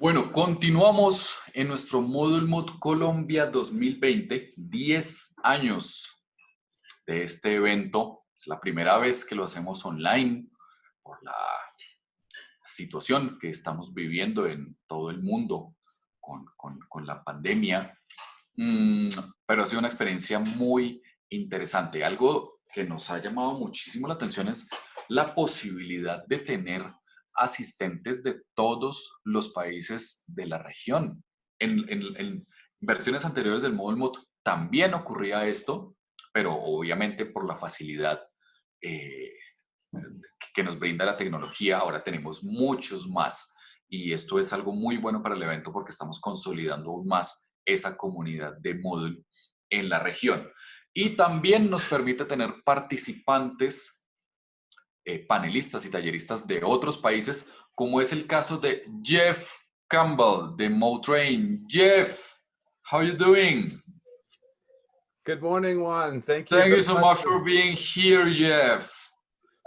Bueno, continuamos en nuestro MoodleMoot Colombia 2020, 10 años de este evento. Es la primera vez que lo hacemos online por la situación que estamos viviendo en todo el mundo con la pandemia. Pero ha sido una experiencia muy interesante. Algo que nos ha llamado muchísimo la atención es la posibilidad de tener asistentes de todos los países de la región. En versiones anteriores del MoodleMoot también ocurría esto, pero obviamente por la facilidad eh, que nos brinda la tecnología, ahora tenemos muchos más. Y esto es algo muy bueno para el evento porque estamos consolidando aún más esa comunidad de Moodle en la región. Y también nos permite tener participantes, panelistas y talleristas de otros países, como es el caso de Jeff Campbell de Motrain. Jeff, how are you doing? Good morning, Juan. Thank you Thank you very so much much for being here, Jeff.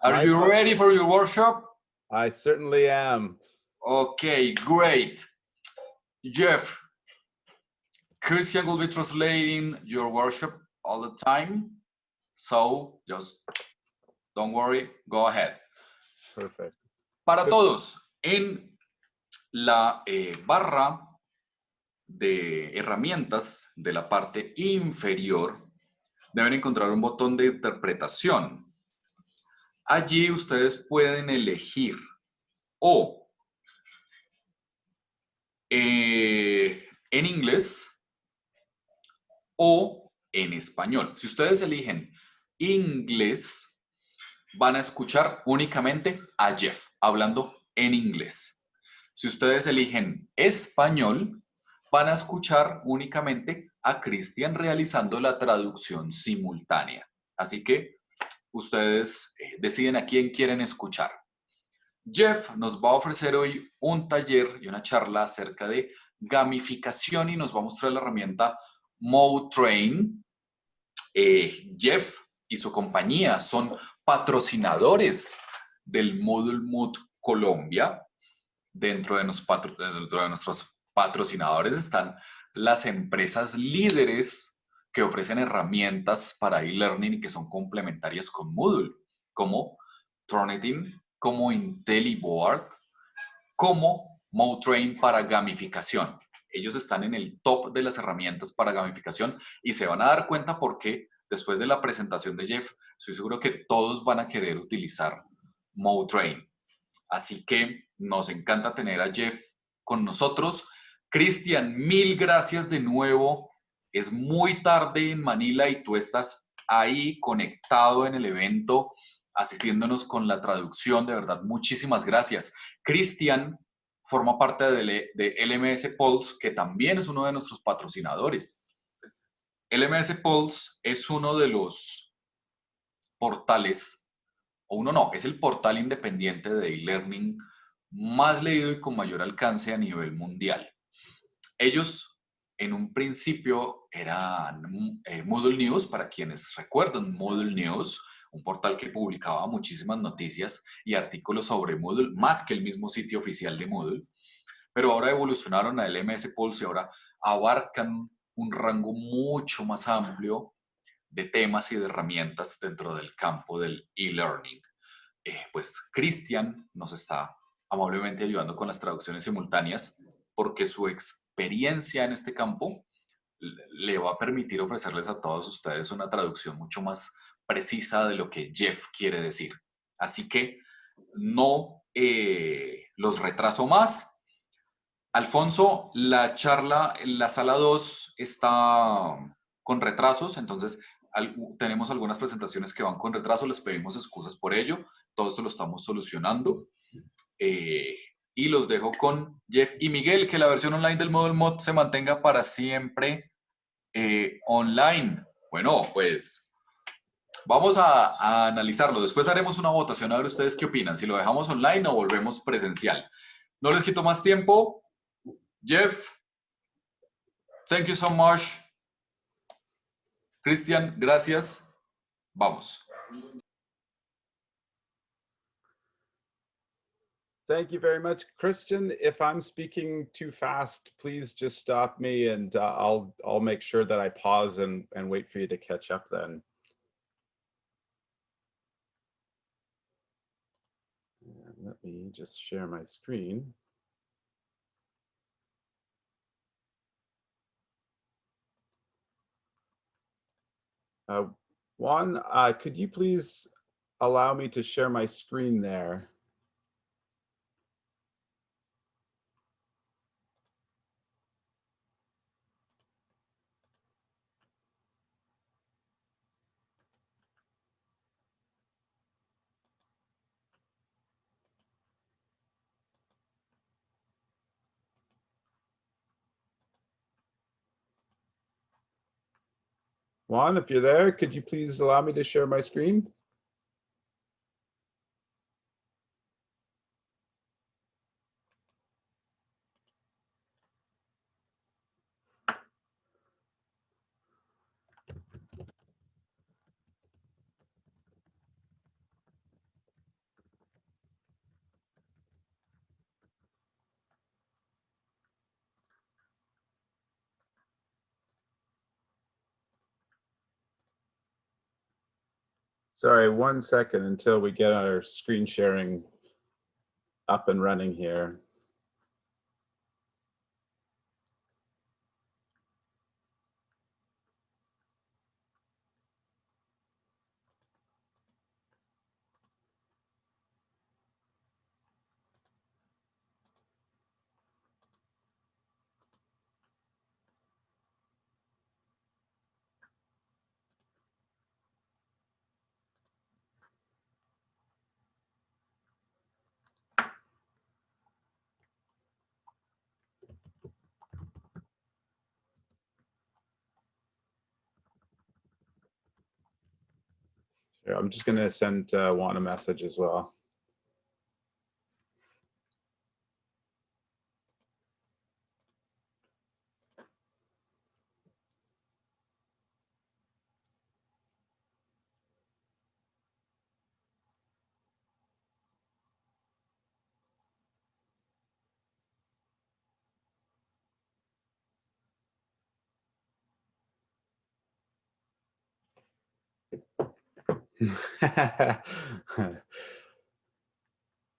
Are My you pleasure. ready for your workshop? I certainly am. Okay, great. Jeff, Christian will be translating your workshop all the time. So just don't worry, go ahead. Perfect. Para todos, en la barra de herramientas de la parte inferior deben encontrar un botón de interpretación. Allí ustedes pueden elegir o en inglés o en español. Si ustedes eligen inglés, van a escuchar únicamente a Jeff hablando en inglés. Si ustedes eligen español, van a escuchar únicamente a Cristian realizando la traducción simultánea. Así que ustedes deciden a quién quieren escuchar. Jeff nos va a ofrecer hoy un taller y una charla acerca de gamificación y nos va a mostrar la herramienta Motrain. Jeff y su compañía son patrocinadores del MoodleMoot Colombia. Dentro de nuestros patrocinadores están las empresas líderes que ofrecen herramientas para e-learning y que son complementarias con Moodle, como Turnitin, como IntelliBoard, como Motrain para gamificación. Ellos están en el top de las herramientas para gamificación y se van a dar cuenta porque después de la presentación de Jeff, estoy seguro que todos van a querer utilizar Motrain. Así que nos encanta tener a Jeff con nosotros. Cristian, mil gracias de nuevo. Es muy tarde en Manila y tú estás ahí conectado en el evento, asistiéndonos con la traducción. De verdad, muchísimas gracias. Cristian forma parte de LMS Pulse, que también es uno de nuestros patrocinadores. LMS Pulse es uno de los portales, o uno no, es el portal independiente de e-learning más leído y con mayor alcance a nivel mundial. Ellos en un principio eran Moodle News, para quienes recuerdan Moodle News, un portal que publicaba muchísimas noticias y artículos sobre Moodle, más que el mismo sitio oficial de Moodle, pero ahora evolucionaron a LMS Pulse y ahora abarcan un rango mucho más amplio de temas y de herramientas dentro del campo del e-learning. Pues Cristian nos está amablemente ayudando con las traducciones simultáneas porque su experiencia en este campo le va a permitir ofrecerles a todos ustedes una traducción mucho más precisa de lo que Jeff quiere decir. Así que no los retraso más. Alfonso, la charla en la sala 2 está con retrasos, entonces tenemos algunas presentaciones que van con retraso, les pedimos excusas por ello, todo esto lo estamos solucionando. Y los dejo con Jeff y Miguel, que la versión online del MoodleMoot se mantenga para siempre online. Bueno, pues vamos a analizarlo. Después haremos una votación a ver ustedes qué opinan, si lo dejamos online o volvemos presencial. No les quito más tiempo. Jeff, thank you so much. Cristian, gracias. Vamos. Thank you very much, Christian. If I'm speaking too fast, please just stop me, and I'll make sure that I pause and wait for you to catch up then. And let me just share my screen. Juan, could you please allow me to share my screen there? Juan, if you're there, could you please allow me to share my screen? Sorry, 1 second until we get our screen sharing up and running here. Here, I'm just going to send Juan a message as well.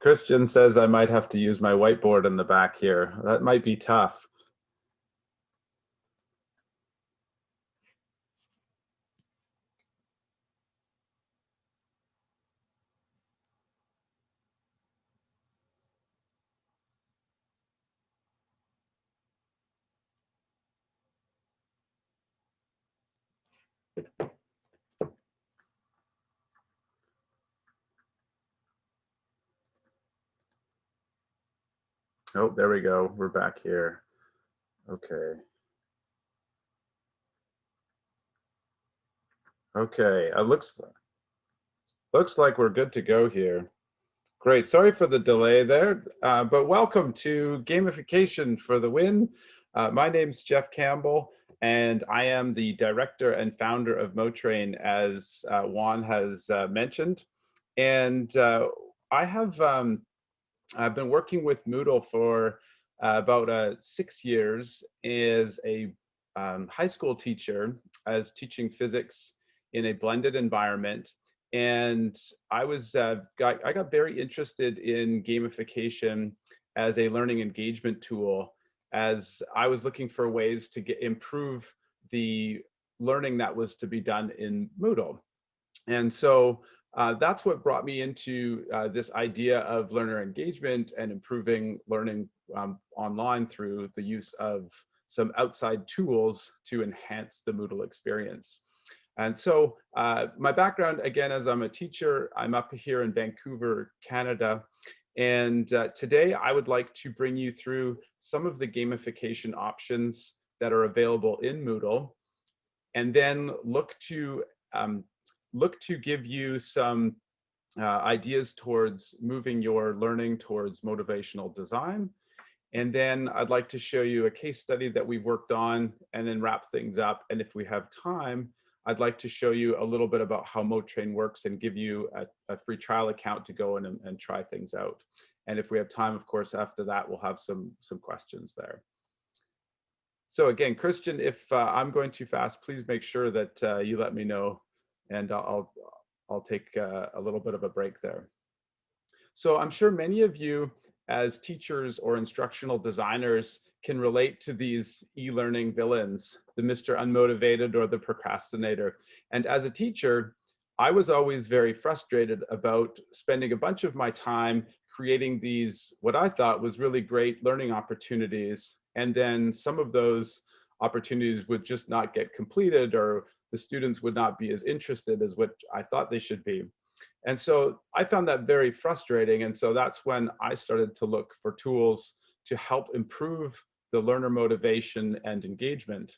Christian says I might have to use my whiteboard in the back here. That might be tough. Oh, there we go. We're back here. Okay. Okay, it looks like we're good to go here. Great. Sorry for the delay there, but welcome to Gamification for the Win. My name's Jeff Campbell, and I am the director and founder of MoTrain, as Juan has mentioned. And I have I've been working with Moodle for about 6 years as a high school teacher, as teaching physics in a blended environment. And I got very interested in gamification as a learning engagement tool, as I was looking for ways to improve the learning that was to be done in Moodle. And so that's what brought me into this idea of learner engagement and improving learning online through the use of some outside tools to enhance the Moodle experience. And so my background, again, as I'm a teacher, I'm up here in Vancouver, Canada. And today I would like to bring you through some of the gamification options that are available in Moodle, and then look to give you some ideas towards moving your learning towards motivational design. And then I'd like to show you a case study that we've worked on, and then wrap things up. And if we have time, I'd like to show you a little bit about how MoTrain works and give you a free trial account to go in and try things out. And if we have time, of course, after that, we'll have some questions there. So again, Christian, if I'm going too fast, please make sure that you let me know, and I'll take a little bit of a break there. So I'm sure many of you as teachers or instructional designers can relate to these e-learning villains, the Mr. Unmotivated or the procrastinator. And as a teacher, I was always very frustrated about spending a bunch of my time creating these, what I thought was really great learning opportunities. And then some of those opportunities would just not get completed, or the students would not be as interested as what I thought they should be. And so I found that very frustrating. And so that's when I started to look for tools to help improve the learner motivation and engagement.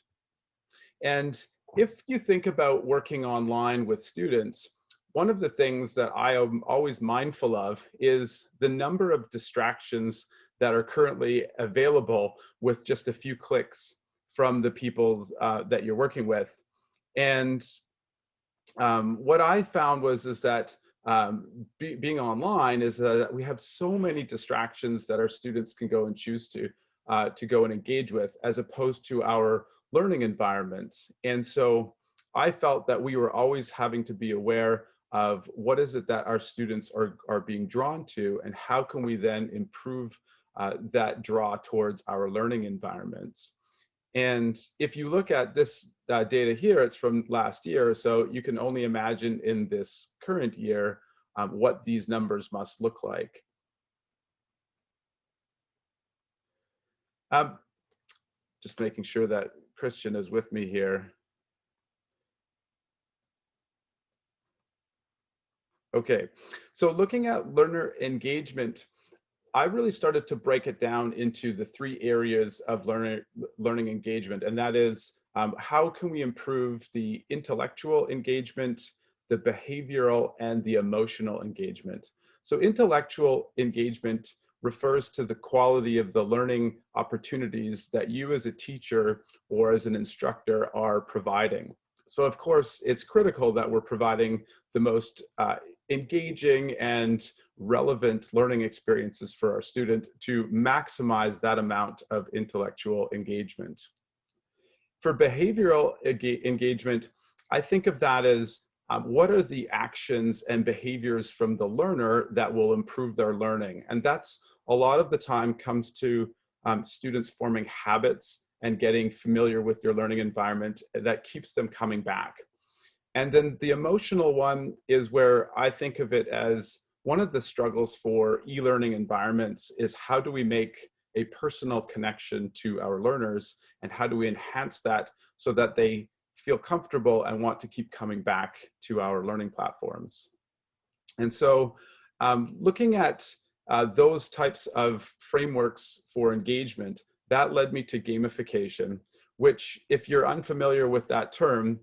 And if you think about working online with students, one of the things that I am always mindful of is the number of distractions that are currently available with just a few clicks from the people that you're working with. And what I found is that being online is that we have so many distractions that our students can go and choose to go and engage with, as opposed to our learning environments. And so I felt that we were always having to be aware of what is it that our students are being drawn to, and how can we then improve that draw towards our learning environments. And if you look at this data here, it's from last year, so you can only imagine in this current year what these numbers must look like. Just making sure that Christian is with me here. Okay, so looking at learner engagement, I really started to break it down into the 3 areas of learning engagement, and that is how can we improve the intellectual engagement, the behavioral, and the emotional engagement. So intellectual engagement refers to the quality of the learning opportunities that you as a teacher or as an instructor are providing. So of course, it's critical that we're providing the most engaging and relevant learning experiences for our student to maximize that amount of intellectual engagement. For behavioral engagement, I think of that as what are the actions and behaviors from the learner that will improve their learning? And that's a lot of the time comes to students forming habits and getting familiar with your learning environment that keeps them coming back. And then the emotional one is where I think of it as one of the struggles for e-learning environments is how do we make a personal connection to our learners, and how do we enhance that so that they feel comfortable and want to keep coming back to our learning platforms. And so looking at those types of frameworks for engagement, that led me to gamification, which, if you're unfamiliar with that term,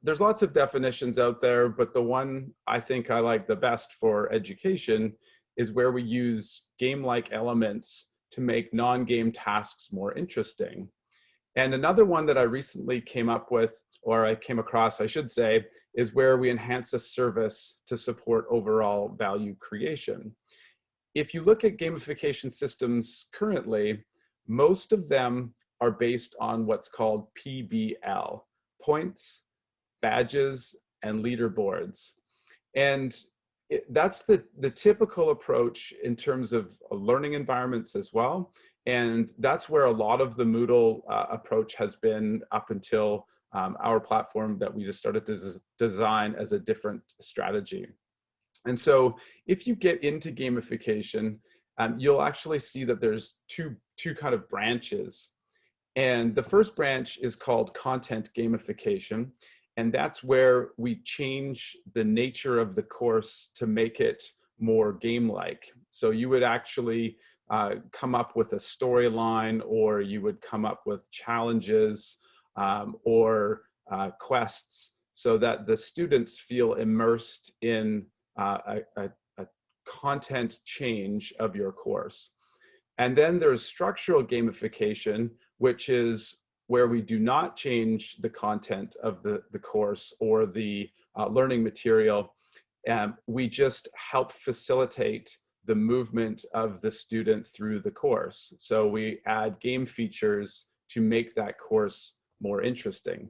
there's lots of definitions out there, but the one I think I like the best for education is where we use game-like elements to make non-game tasks more interesting. And another one that I recently came up with, or I came across, I should say, is where we enhance a service to support overall value creation. If you look at gamification systems currently, most of them are based on what's called PBL, points, badges, and leaderboards. And that's the typical approach in terms of learning environments as well. And that's where a lot of the Moodle approach has been up until our platform that we just started to design as a different strategy. And so if you get into gamification, you'll actually see that there's two kind of branches. And the first branch is called content gamification. And that's where we change the nature of the course to make it more game-like. So you would actually come up with a storyline, or you would come up with challenges or quests, so that the students feel immersed in a content change of your course. And then there's structural gamification, which is where we do not change the content of the course or the learning material. We just help facilitate the movement of the student through the course. So we add game features to make that course more interesting.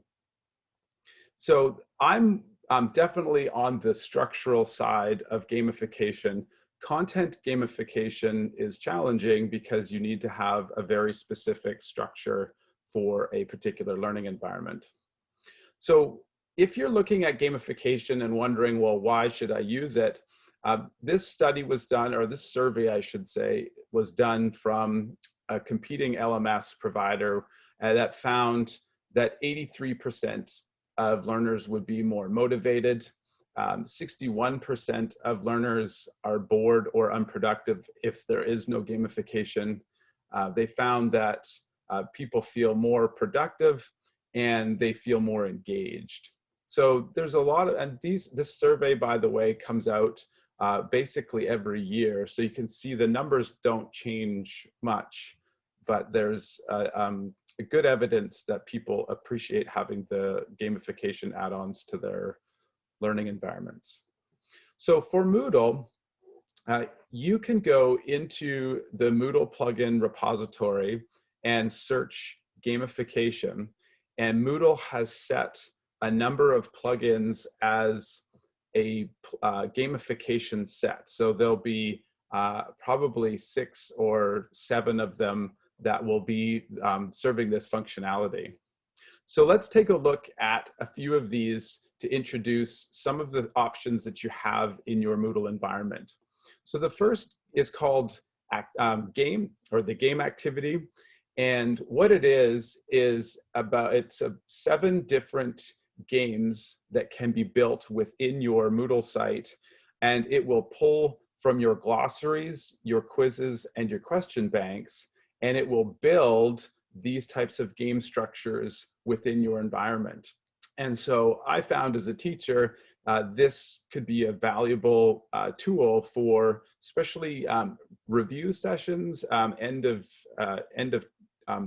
So I'm definitely on the structural side of gamification. Content gamification is challenging because you need to have a very specific structure for a particular learning environment. So if you're looking at gamification and wondering, well, why should I use it? This study was done, or this survey, I should say, was done from a competing LMS provider that found that 83% of learners would be more motivated. 61% of learners are bored or unproductive if there is no gamification. They found that people feel more productive and they feel more engaged. So there's a lot of, and this survey, by the way, comes out basically every year. So you can see the numbers don't change much, but there's good evidence that people appreciate having the gamification add-ons to their learning environments. So for Moodle, you can go into the Moodle plugin repository and search gamification. And Moodle has set a number of plugins as a gamification set. So there'll be probably 6 or 7 of them that will be serving this functionality. So let's take a look at a few of these to introduce some of the options that you have in your Moodle environment. So the first is called game, or the game activity. And what it is about, it's 7 different games that can be built within your Moodle site. And it will pull from your glossaries, your quizzes, and your question banks. And it will build these types of game structures within your environment. And so I found as a teacher, this could be a valuable tool for especially review sessions, end of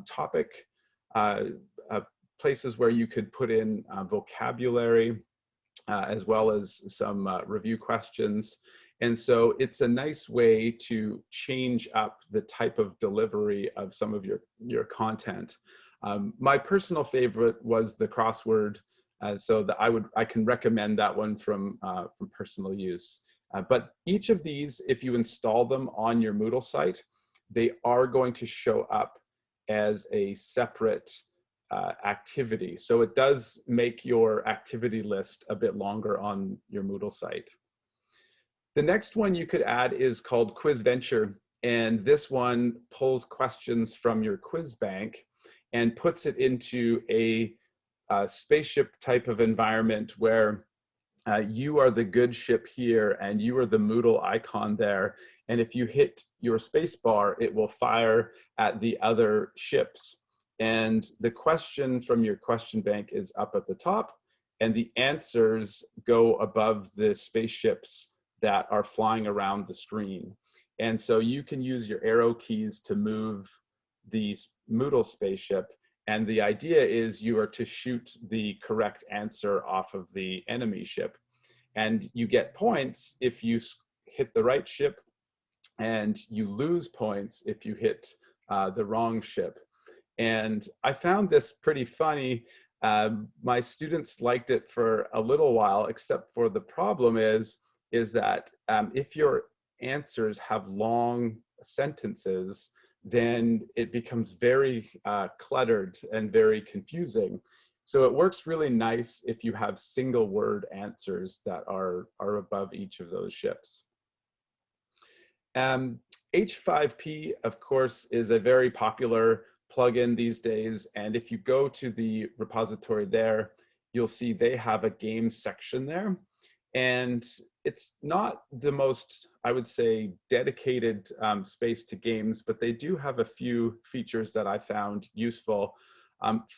topic, places where you could put in vocabulary, as well as some review questions. And so it's a nice way to change up the type of delivery of some of your content. My personal favorite was the crossword, so that I can recommend that one from personal use. But each of these, if you install them on your Moodle site, they are going to show up as a separate activity. So it does make your activity list a bit longer on your Moodle site. The next one you could add is called Quiz Venture, and this one pulls questions from your quiz bank and puts it into a spaceship type of environment where you are the good ship here and you are the Moodle icon there. And if you hit your space bar, it will fire at the other ships. And the question from your question bank is up at the top, and the answers go above the spaceships that are flying around the screen. And so you can use your arrow keys to move the Moodle spaceship. And the idea is you are to shoot the correct answer off of the enemy ship. And you get points if you hit the right ship, and you lose points if you hit the wrong ship. And I found this pretty funny. My students liked it for a little while, except for the problem is that if your answers have long sentences, then it becomes very cluttered and very confusing. So it works really nice if you have single word answers that are above each of those ships. H5P, of course, is a very popular plugin these days. And if you go to the repository there, you'll see they have a game section there. And it's not the most, I would say, dedicated space to games, but they do have a few features that I found useful.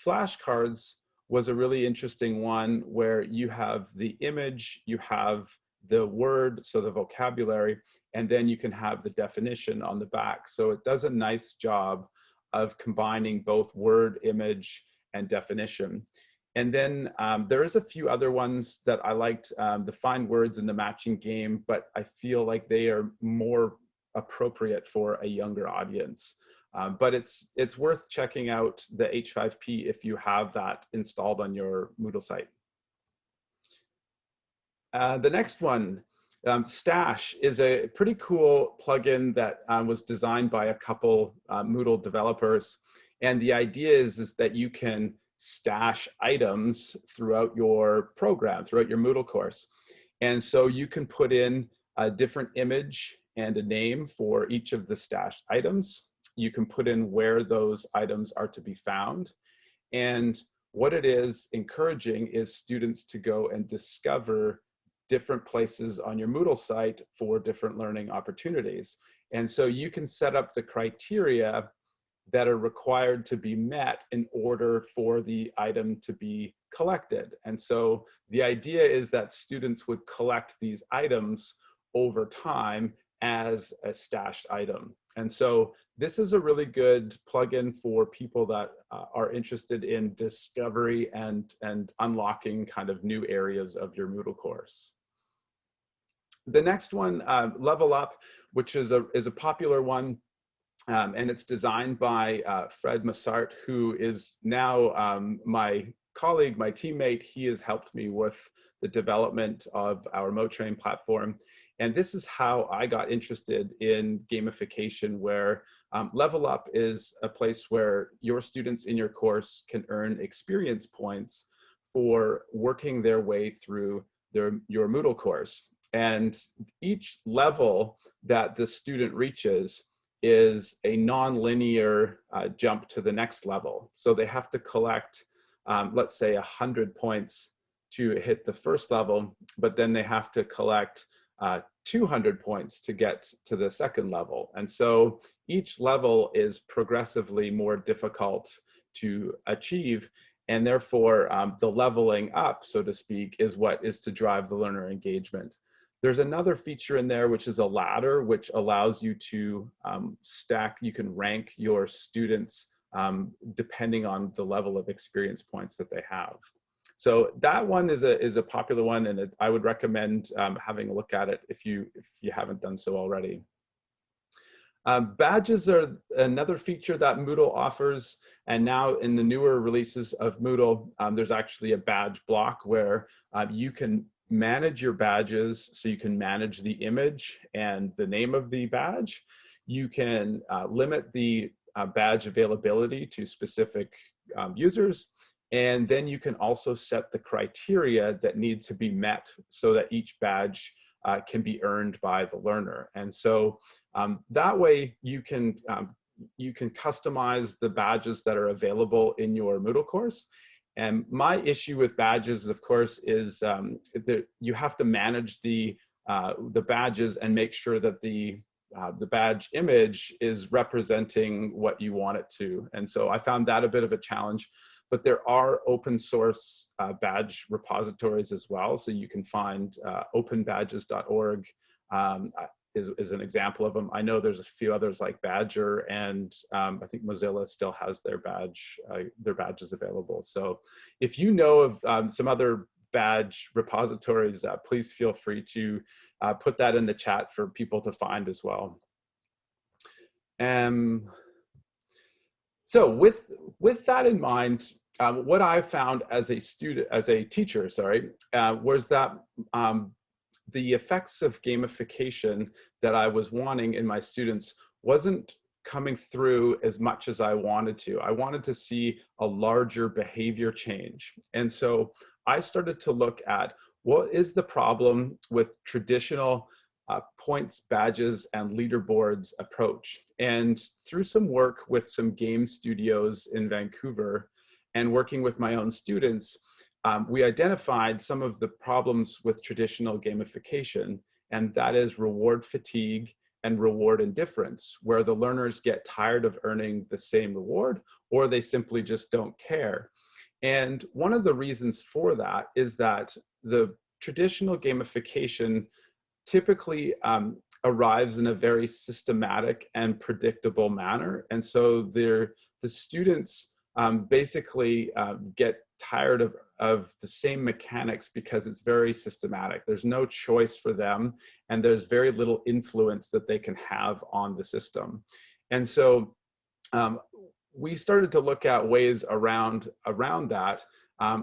Flashcards was a really interesting one where you have the image, you have the word, so the vocabulary, and then you can have the definition on the back. So it does a nice job of combining both word, image, and definition. And then there is a few other ones that I liked, the find words and the matching game, but I feel like they are more appropriate for a younger audience. But it's worth checking out the H5P if you have that installed on your Moodle site. The next one, Stash, is a pretty cool plugin that was designed by a couple Moodle developers. And the idea is that you can stash items throughout your program, throughout your Moodle course. And so you can put in a different image and a name for each of the stashed items. You can put in where those items are to be found. And what it is encouraging is students to go and discover different places on your Moodle site for different learning opportunities. And so you can set up the criteria that are required to be met in order for the item to be collected. And so the idea is that students would collect these items over time as a stashed item. And so this is a really good plugin for people that are interested in discovery and unlocking kind of new areas of your Moodle course. The next one, Level Up, which is a popular one. And it's designed by Fred Massart, who is now my colleague, my teammate. He has helped me with the development of our MoTrain platform. And this is how I got interested in gamification, where Level Up is a place where your students in your course can earn experience points for working their way through your Moodle course. And each level that the student reaches is a non-linear jump to the next level. So they have to collect, let's say, 100 points to hit the first level, but then they have to collect 200 points to get to the second level. And so each level is progressively more difficult to achieve. And therefore, the leveling up, so to speak, is what is to drive the learner engagement. There's another feature in there, which is a ladder, which allows you to stack, you can rank your students depending on the level of experience points that they have. So that one is a popular one, and I would recommend having a look at it if you haven't done so already. Badges are another feature that Moodle offers, and now in the newer releases of Moodle, there's actually a badge block where you can manage your badges. So you can manage the image and the name of the badge. You can limit the badge availability to specific users. And then you can also set the criteria that need to be met so that each badge can be earned by the learner. And so that way you can customize the badges that are available in your Moodle course. And my issue with badges, of course, is that you have to manage the badges and make sure that the badge image is representing what you want it to. And so I found that a bit of a challenge. But there are open source badge repositories as well. So you can find openbadges.org is an example of them. I know there's a few others like Badger, and I think Mozilla still has their badges available. So if you know of some other badge repositories, please feel free to put that in the chat for people to find as well. So with that in mind, what I found as a teacher, was that the effects of gamification that I was wanting in my students wasn't coming through as much as I wanted to. I wanted to see a larger behavior change. And so I started to look at what is the problem with traditional points, badges, and leaderboards approach. And through some work with some game studios in Vancouver and working with my own students, we identified some of the problems with traditional gamification, and that is reward fatigue and reward indifference, where the learners get tired of earning the same reward, or they simply just don't care. And one of the reasons for that is that the traditional gamification typically arrives in a very systematic and predictable manner. And so the students basically get tired of the same mechanics because it's very systematic. There's no choice for them, and there's very little influence that they can have on the system. And so we started to look at ways around that.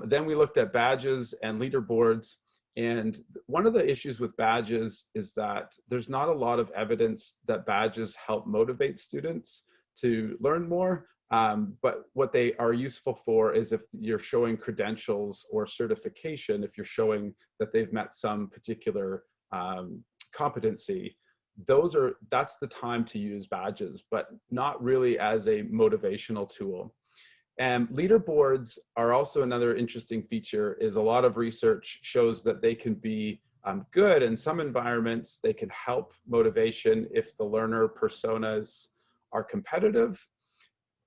Then we looked at badges and leaderboards. And one of the issues with badges is that there's not a lot of evidence that badges help motivate students to learn more. But what they are useful for is if you're showing credentials or certification, if you're showing that they've met some particular competency, that's the time to use badges, but not really as a motivational tool. And leaderboards are also another interesting feature. Is a lot of research shows that they can be good in some environments. They can help motivation if the learner personas are competitive.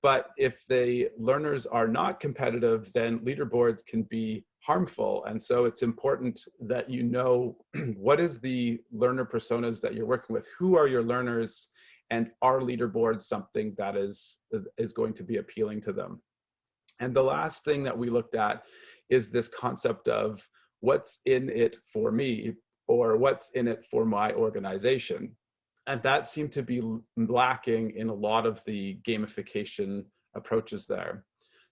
But if the learners are not competitive, then leaderboards can be harmful. And so it's important that you know what is the learner personas that you're working with, who are your learners, and are leaderboards something that is going to be appealing to them. And the last thing that we looked at is this concept of what's in it for me, or what's in it for my organization. And that seemed to be lacking in a lot of the gamification approaches there.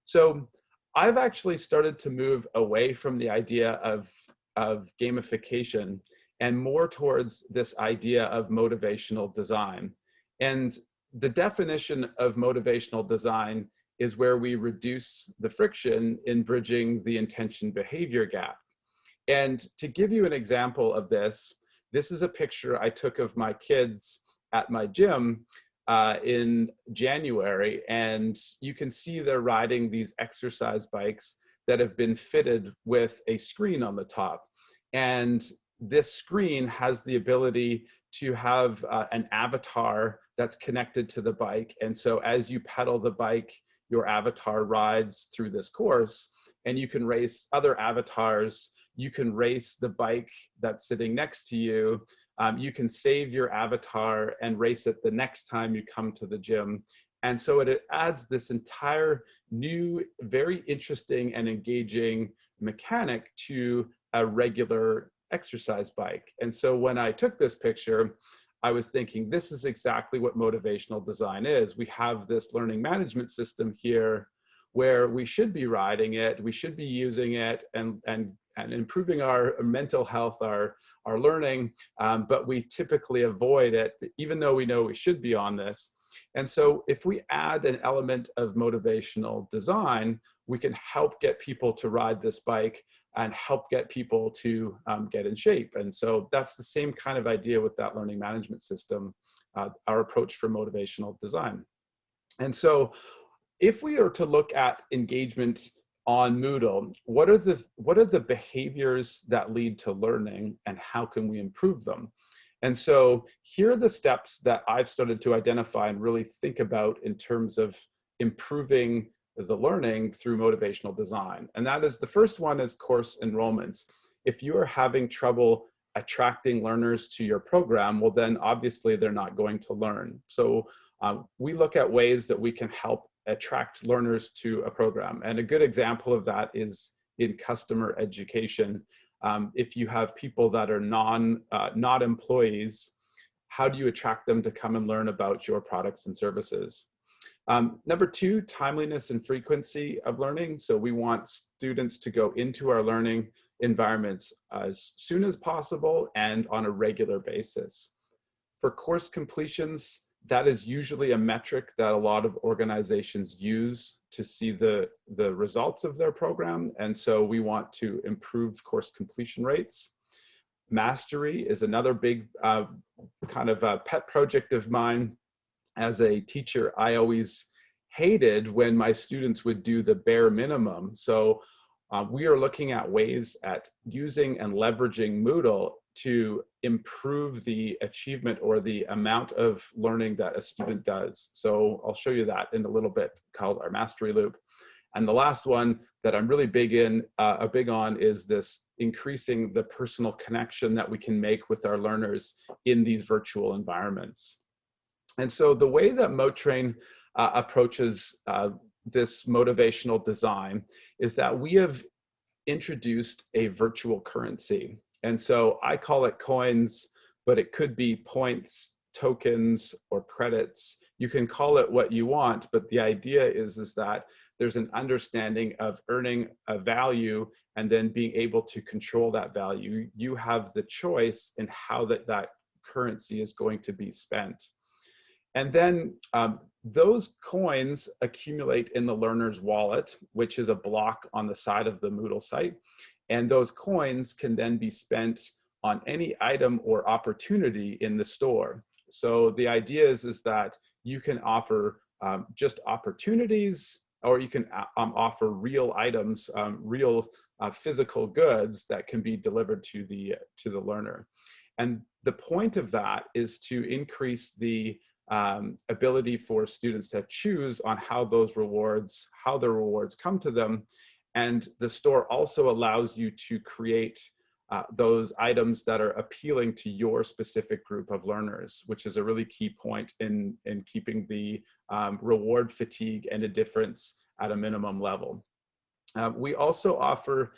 So I've actually started to move away from the idea of gamification and more towards this idea of motivational design. And the definition of motivational design is where we reduce the friction in bridging the intention behavior gap. And to give you an example of this, this is a picture I took of my kids at my gym in January, and you can see they're riding these exercise bikes that have been fitted with a screen on the top. And this screen has the ability to have an avatar that's connected to the bike. And so as you pedal the bike, your avatar rides through this course, and you can race other avatars. You can race the bike that's sitting next to you. You can save your avatar and race it the next time you come to the gym. And so it adds this entire new, very interesting and engaging mechanic to a regular exercise bike. And so when I took this picture, I was thinking, this is exactly what motivational design is. We have this learning management system here where we should be riding it, we should be using it and improving our mental health, our learning, but we typically avoid it, even though we know we should be on this. And so if we add an element of motivational design, we can help get people to ride this bike and help get people to get in shape. And so that's the same kind of idea with that learning management system, our approach for motivational design. And so if we are to look at engagement on Moodle, what are the behaviors that lead to learning, and how can we improve them? And so here are the steps that I've started to identify and really think about in terms of improving the learning through motivational design. And that is, the first one is course enrollments. If you are having trouble attracting learners to your program, well, then obviously they're not going to learn. So we look at ways that we can help attract learners to a program. And a good example of that is in customer education. If you have people that are not employees, how do you attract them to come and learn about your products and services? Number two, timeliness and frequency of learning. So we want students to go into our learning environments as soon as possible and on a regular basis. For course completions, that is usually a metric that a lot of organizations use to see the results of their program. And so we want to improve course completion rates. Mastery is another big kind of a pet project of mine. As a teacher, I always hated when my students would do the bare minimum. So we are looking at ways at using and leveraging Moodle to improve the achievement or the amount of learning that a student does. So I'll show you that in a little bit, called our mastery loop. And the last one that I'm really big on is this increasing the personal connection that we can make with our learners in these virtual environments. And so the way that MoTrain approaches this motivational design is that we have introduced a virtual currency. And so I call it coins, but it could be points, tokens, or credits. You can call it what you want, but the idea is that there's an understanding of earning a value and then being able to control that value. You have the choice in how that currency is going to be spent. And then those coins accumulate in the learner's wallet, which is a block on the side of the Moodle site. And those coins can then be spent on any item or opportunity in the store. So the idea is that you can offer just opportunities, or you can offer real items, real physical goods that can be delivered to the learner. And the point of that is to increase the ability for students to choose on how the rewards come to them. And the store also allows you to create those items that are appealing to your specific group of learners, which is a really key point in keeping the reward fatigue and indifference at a minimum level. We also offer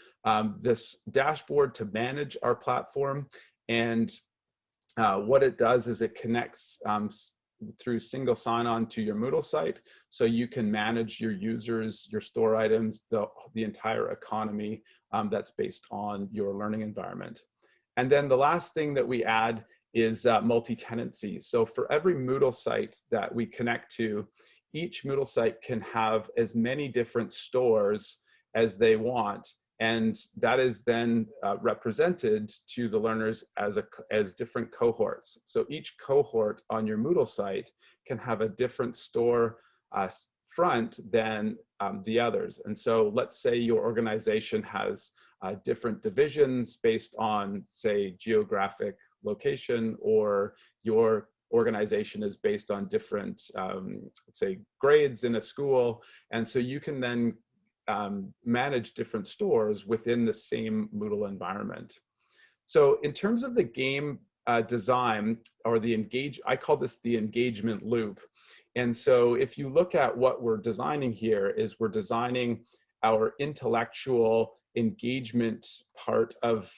this dashboard to manage our platform. And what it does is it connects through single sign-on to your Moodle site, so you can manage your users, your store items, the entire economy that's based on your learning environment. And then the last thing that we add is multi-tenancy. So for every Moodle site that we connect to, each Moodle site can have as many different stores as they want. And that is then represented to the learners as different cohorts. So each cohort on your Moodle site can have a different store front than the others. And so let's say your organization has different divisions based on, say, geographic location, or your organization is based on different, say, grades in a school. And so you can then manage different stores within the same Moodle environment. So in terms of the game design, or I call this the engagement loop. And so if you look at what we're designing here, is we're designing our intellectual engagement part of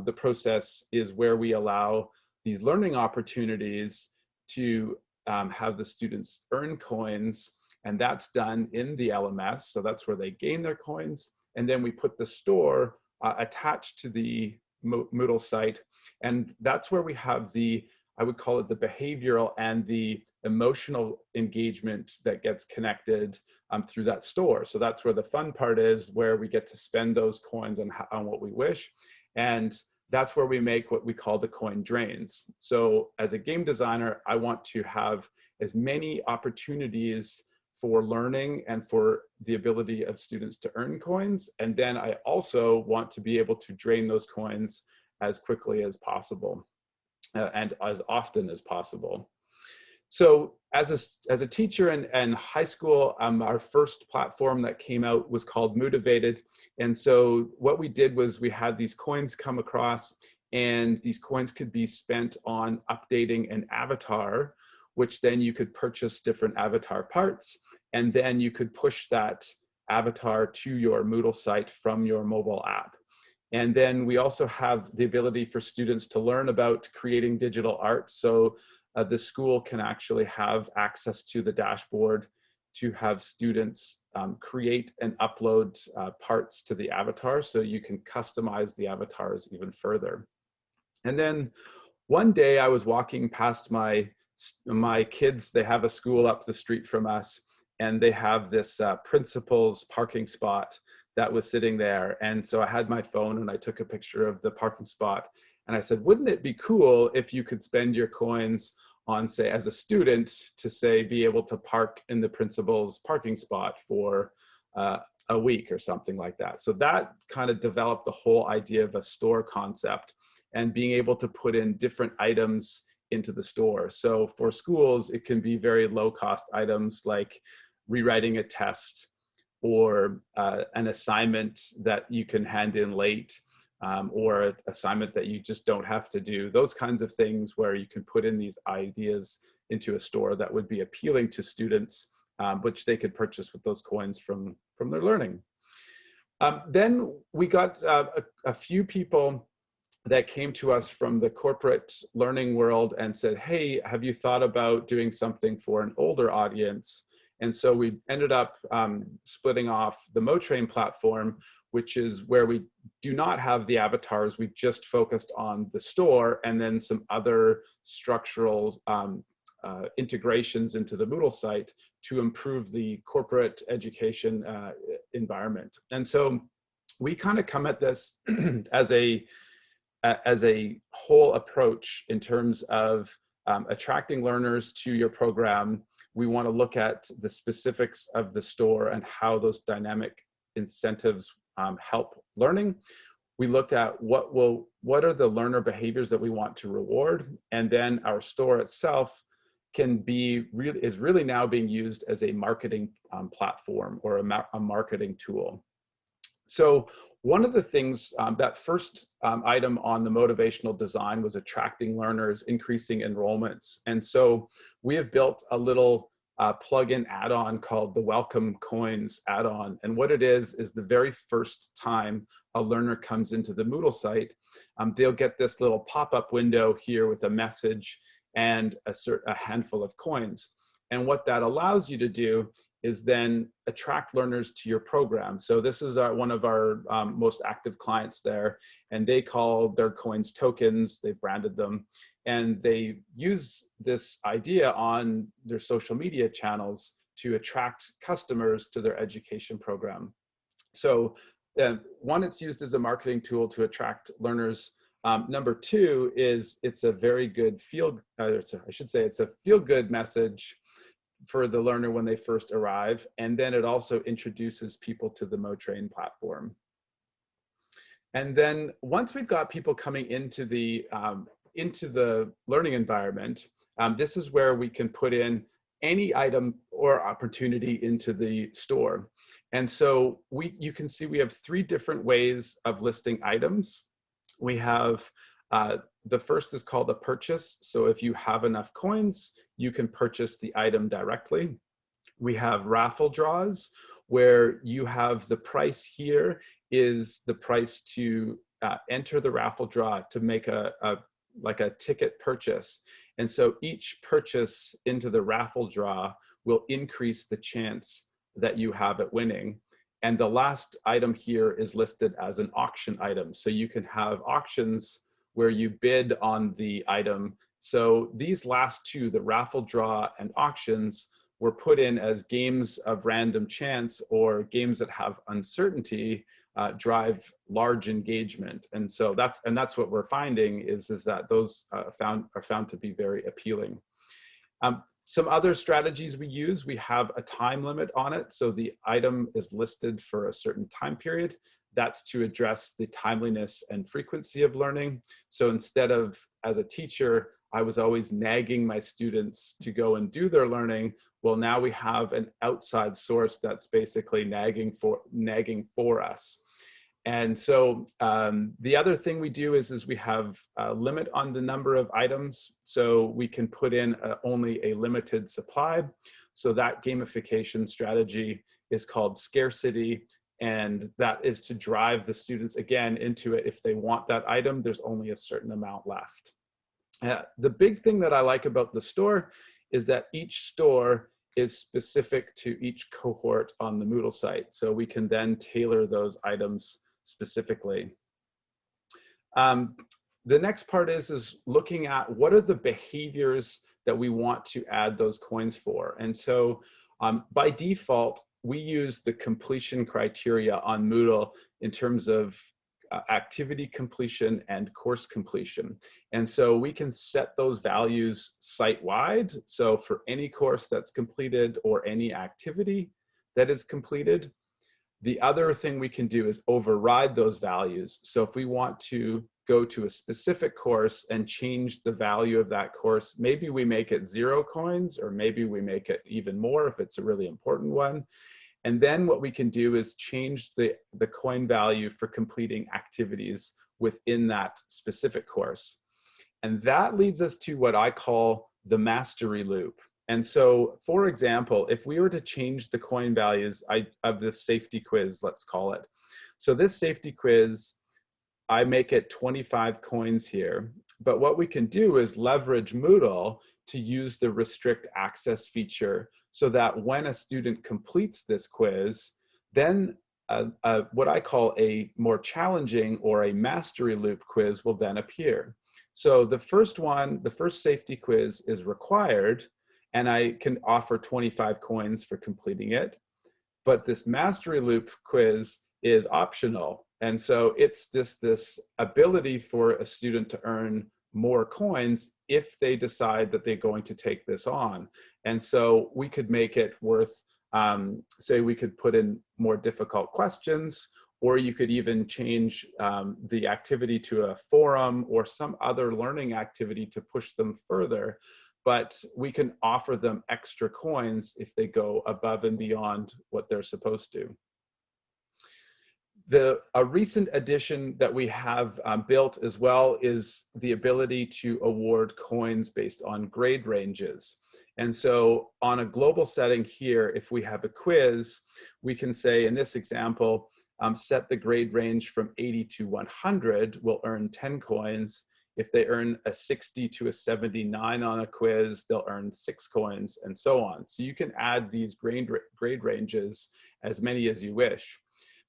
the process, is where we allow these learning opportunities to have the students earn coins. And that's done in the LMS. So that's where they gain their coins. And then we put the store attached to the Moodle site. And that's where we have I would call it the behavioral and the emotional engagement that gets connected through that store. So that's where the fun part is, where we get to spend those coins on what we wish. And that's where we make what we call the coin drains. So as a game designer, I want to have as many opportunities for learning and for the ability of students to earn coins. And then I also want to be able to drain those coins as quickly as possible and as often as possible. So as a teacher in high school, our first platform that came out was called Motivated. And so what we did was we had these coins come across, and these coins could be spent on updating an avatar, which then you could purchase different avatar parts, and then you could push that avatar to your Moodle site from your mobile app. And then we also have the ability for students to learn about creating digital art. So the school can actually have access to the dashboard to have students create and upload parts to the avatar, so you can customize the avatars even further. And then one day I was walking past my kids. They have a school up the street from us, and they have this principal's parking spot that was sitting there. And so I had my phone and I took a picture of the parking spot, and I said, wouldn't it be cool if you could spend your coins on, say, as a student, to say, be able to park in the principal's parking spot for a week or something like that. So that kind of developed the whole idea of a store concept and being able to put in different items into the store. So for schools, it can be very low cost items like rewriting a test, or an assignment that you can hand in late, or an assignment that you just don't have to do. Those kinds of things where you can put in these ideas into a store that would be appealing to students which they could purchase with those coins from their learning. Then we got a few people that came to us from the corporate learning world and said, hey, have you thought about doing something for an older audience? And so we ended up splitting off the MoTrain platform, which is where we do not have the avatars. We just focused on the store and then some other structural integrations into the Moodle site to improve the corporate education environment. And so we kind of come at this as a whole approach in terms of attracting learners to your program. We want to look at the specifics of the store and how those dynamic incentives help learning. We looked at what are the learner behaviors that we want to reward, and then our store itself is really now being used as a marketing platform or a marketing tool. So one of the things, that first item on the motivational design was attracting learners, increasing enrollments. And so we have built a little plugin add-on called the Welcome Coins add-on. And what it is the very first time a learner comes into the Moodle site, they'll get this little pop-up window here with a message and a handful of coins. And what that allows you to do is then attract learners to your program. So this is one of our most active clients there, and they call their coins tokens. They've branded them, and they use this idea on their social media channels to attract customers to their education program. So one, it's used as a marketing tool to attract learners. Number two is it's a very good it's a feel-good message for the learner when they first arrive, and then it also introduces people to the MoTrain platform. And then once we've got people coming into the learning environment, this is where we can put in any item or opportunity into the store. And so you can see we have 3 different ways of listing items. We have the first is called a purchase. So if you have enough coins, you can purchase the item directly. We have raffle draws, where you have the price here is the price to enter the raffle draw, to make like a ticket purchase. And so each purchase into the raffle draw will increase the chance that you have at winning. And the last item here is listed as an auction item. So you can have auctions where you bid on the item. So these last 2, the raffle draw and auctions, were put in as games of random chance or games that have uncertainty, drive large engagement. And so that's what we're finding is that those are found to be very appealing. Some other strategies we use, we have a time limit on it. So the item is listed for a certain time period. That's to address the timeliness and frequency of learning. So instead of, as a teacher, I was always nagging my students to go and do their learning, well, now we have an outside source that's basically nagging for us. And so the other thing we do is we have a limit on the number of items. So we can put in only a limited supply. So that gamification strategy is called scarcity. And that is to drive the students again into it. If they want that item, there's only a certain amount left. The big thing that I like about the store is that each store is specific to each cohort on the Moodle site. So we can then tailor those items specifically. The next part is looking at what are the behaviors that we want to add those coins for. And so by default, we use the completion criteria on Moodle in terms of activity completion and course completion. And so we can set those values site-wide. So for any course that's completed or any activity that is completed. The other thing we can do is override those values. So if we want to go to a specific course and change the value of that course, maybe we make it 0 coins, or maybe we make it even more if it's a really important one. And then what we can do is change the coin value for completing activities within that specific course. And that leads us to what I call the mastery loop. And so, for example, if we were to change the coin values of this safety quiz, let's call it. So this safety quiz, I make it 25 coins here. But what we can do is leverage Moodle to use the restrict access feature so that when a student completes this quiz, then what I call a more challenging or a mastery loop quiz will then appear. So the first one, the first safety quiz is required, and I can offer 25 coins for completing it. But this mastery loop quiz is optional. And so it's this ability for a student to earn more coins if they decide that they're going to take this on. And so we could make it worth, say we could put in more difficult questions, or you could even change the activity to a forum or some other learning activity to push them further. But we can offer them extra coins if they go above and beyond what they're supposed to. A recent addition that we have built as well is the ability to award coins based on grade ranges. And so on a global setting here, if we have a quiz, we can say in this example, set the grade range from 80 to 100, will earn 10 coins. If they earn a 60 to a 79 on a quiz, they'll earn 6 coins, and so on. So you can add these grade ranges as many as you wish.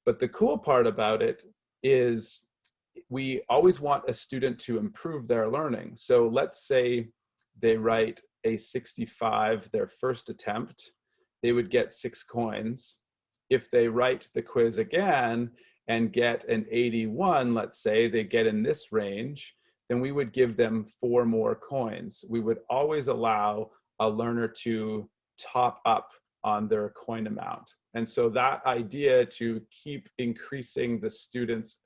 But the cool part about it is we always want a student to improve their learning. So let's say they write a 65 their first attempt, they would get 6 coins. If they write the quiz again and get an 81, let's say they get in this range, then we would give them 4 more coins. We would always allow a learner to top up on their coin amount. And so that idea to keep increasing the students'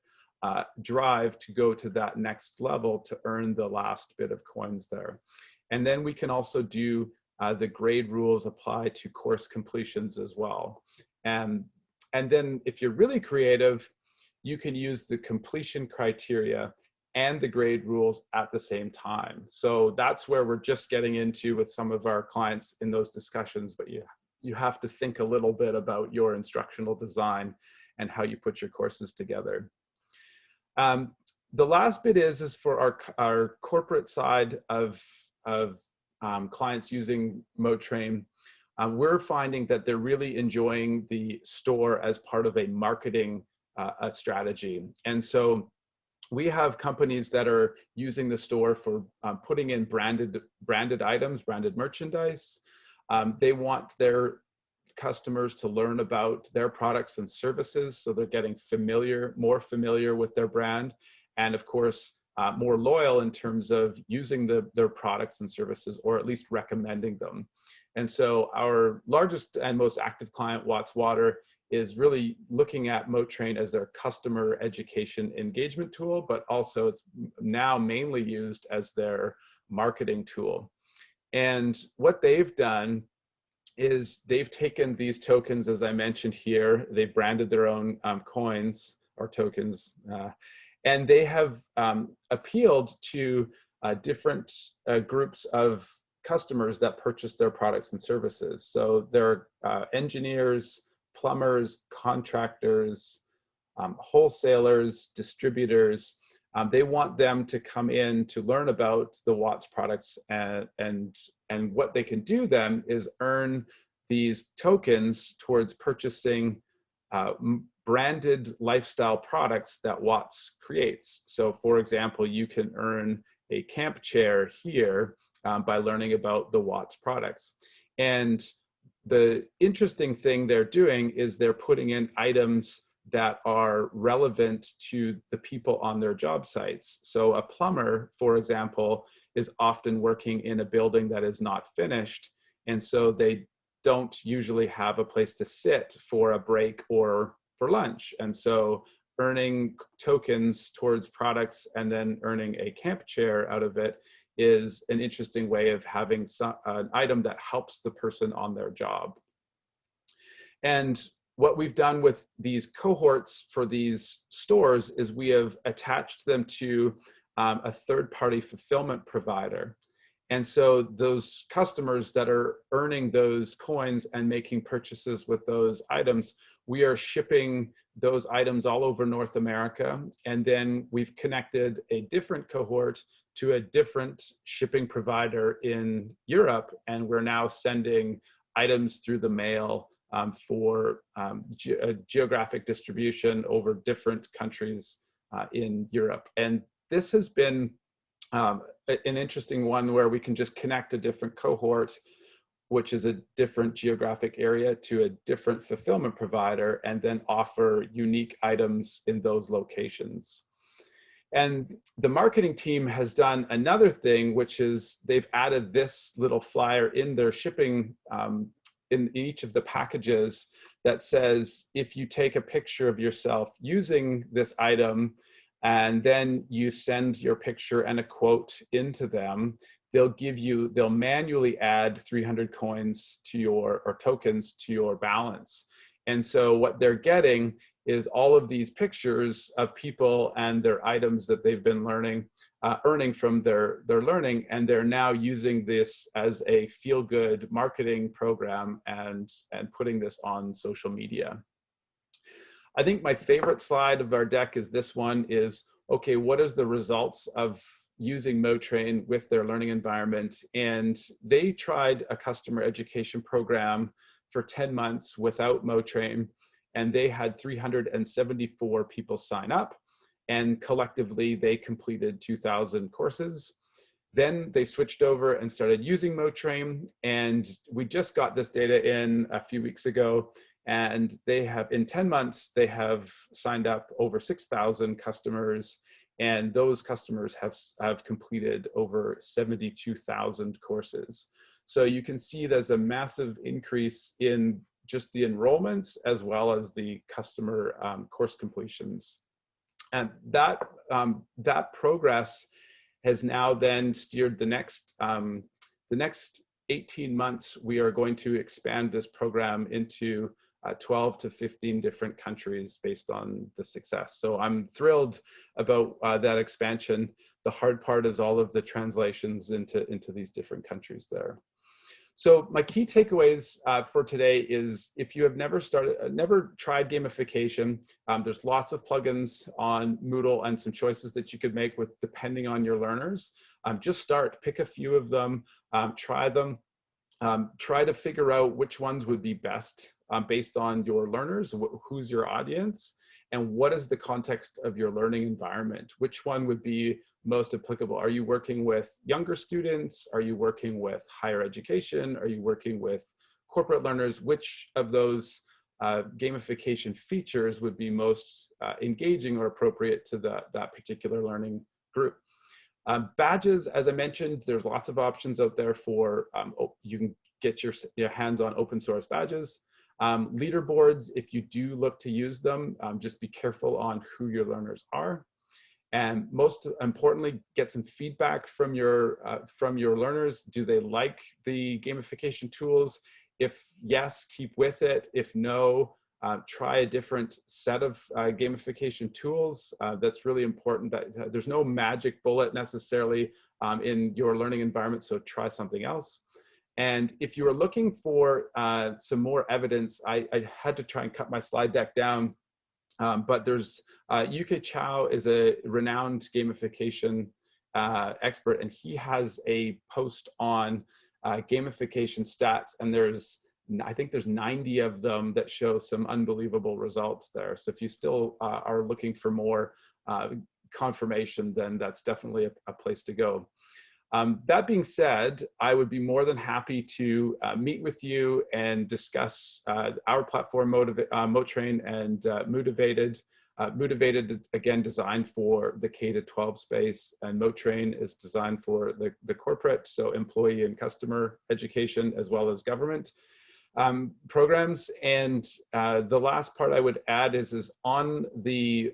drive to go to that next level to earn the last bit of coins there. And then we can also do the grade rules apply to course completions as well. And then if you're really creative, you can use the completion criteria and the grade rules at the same time. So that's where we're just getting into with some of our clients in those discussions, but you have to think a little bit about your instructional design and how you put your courses together. The last bit is for our corporate side of clients using MoTrain. We're finding that they're really enjoying the store as part of a marketing strategy. And so we have companies that are using the store for putting in branded items, branded merchandise. They want their customers to learn about their products and services, so they're getting more familiar with their brand, and of course, more loyal in terms of using their products and services, or at least recommending them. And so our largest and most active client, Watts Water, is really looking at MoTrain as their customer education engagement tool, but also it's now mainly used as their marketing tool. And what they've done is they've taken these tokens, as I mentioned here, they branded their own coins or tokens, and they have appealed to different groups of customers that purchase their products and services. So there are engineers, plumbers, contractors, wholesalers, distributors. They want them to come in to learn about the Watts products, and what they can do then is earn these tokens towards purchasing branded lifestyle products that Watts creates. So for example, you can earn a camp chair here by learning about the Watts products. And the interesting thing they're doing is they're putting in items that are relevant to the people on their job sites. So a plumber, for example, is often working in a building that is not finished, and so they don't usually have a place to sit for a break or for lunch. And so earning tokens towards products and then earning a camp chair out of it is an interesting way of having an item that helps the person on their job. And what we've done with these cohorts for these stores is we have attached them to a third-party fulfillment provider. And so those customers that are earning those coins and making purchases with those items, we are shipping those items all over North America. And then we've connected a different cohort to a different shipping provider in Europe. And we're now sending items through the mail for geographic distribution over different countries in Europe. And this has been an interesting one where we can just connect a different cohort, which is a different geographic area, to a different fulfillment provider, and then offer unique items in those locations. And the marketing team has done another thing, which is they've added this little flyer in their shipping in each of the packages that says, if you take a picture of yourself using this item, and then you send your picture and a quote into them, they'll manually add 300 coins to your, or tokens to your balance. And so what they're getting is all of these pictures of people and their items that they've been earning from their learning, and they're now using this as a feel-good marketing program and putting this on social media. I think my favorite slide of our deck is this one is, okay, what is the results of using MoTrain with their learning environment? And they tried a customer education program for 10 months without MoTrain, and they had 374 people sign up, and collectively they completed 2,000 courses. Then they switched over and started using MoTrain, and we just got this data in a few weeks ago, and they have, in 10 months, they have signed up over 6,000 customers, and those customers have completed over 72,000 courses. So you can see there's a massive increase in just the enrollments as well as the customer course completions. And that progress has now then steered the next 18 months. We are going to expand this program into 12 to 15 different countries based on the success. So I'm thrilled about that expansion. The hard part is all of the translations into these different countries there. So my key takeaways for today is, if you have never tried gamification, there's lots of plugins on Moodle and some choices that you could make with depending on your learners. Just start, pick a few of them, try them. Try to figure out which ones would be best based on your learners, who's your audience, and what is the context of your learning environment. Which one would be most applicable? Are you working with younger students? Are you working with higher education? Are you working with corporate learners? Which of those gamification features would be most engaging or appropriate to that particular learning group? Badges, as I mentioned, there's lots of options out there for, you can get your hands on open source badges. Leaderboards, if you do look to use them, just be careful on who your learners are. And most importantly, get some feedback from your learners. Do they like the gamification tools? If yes, keep with it. If no, try a different set of gamification tools. That's really important. That there's no magic bullet necessarily in your learning environment, so try something else. And if you are looking for some more evidence, I had to try and cut my slide deck down, but there's UK Chow is a renowned gamification expert, and he has a post on gamification stats, and I think there's 90 of them that show some unbelievable results there. So if you still are looking for more confirmation, then that's definitely a place to go. That being said, I would be more than happy to meet with you and discuss our platform, MoTrain and Motivated. Motivated, again, designed for the K-12 space, and MoTrain is designed for the corporate, so employee and customer education, as well as government programs. And the last part I would add is on the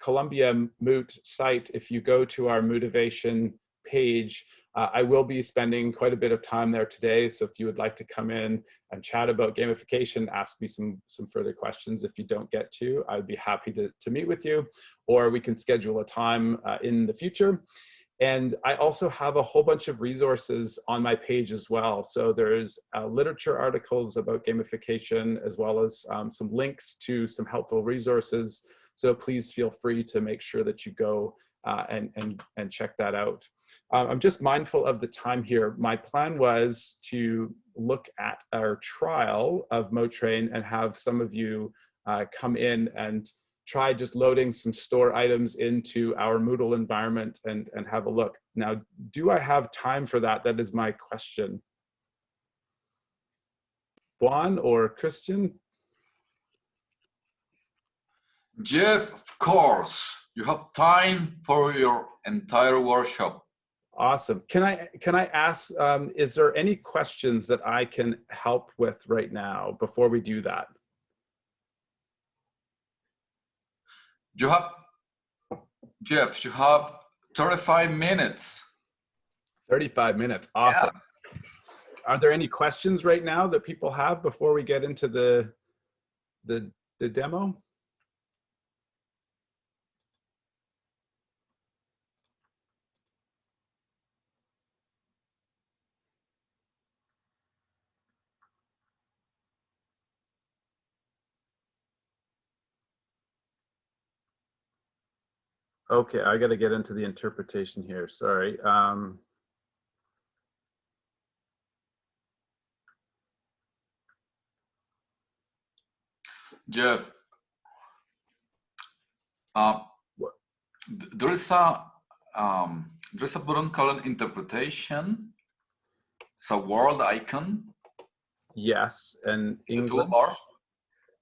Colombia Moot site, if you go to our motivation page, I will be spending quite a bit of time there today. So if you would like to come in and chat about gamification, ask me some further questions. If you don't get to, I'd be happy to meet with you, or we can schedule a time in the future. And I also have a whole bunch of resources on my page as well. So there's literature articles about gamification, as well as some links to some helpful resources. So please feel free to make sure that you go and check that out. I'm just mindful of the time here. My plan was to look at our trial of MoTrain and have some of you come in and try just loading some store items into our Moodle environment and have a look. Now, do I have time for that? That is my question. Juan or Christian? Jeff, of course, you have time for your entire workshop. Awesome. Can I ask, is there any questions that I can help with right now before we do that? Jeff, you have 35 minutes. 35 minutes. Awesome. Yeah. Are there any questions right now that people have before we get into the demo? Okay, I got to get into the interpretation here. Sorry. Jeff, there is a button called interpretation. It's a world icon. Yes, and English. The toolbar.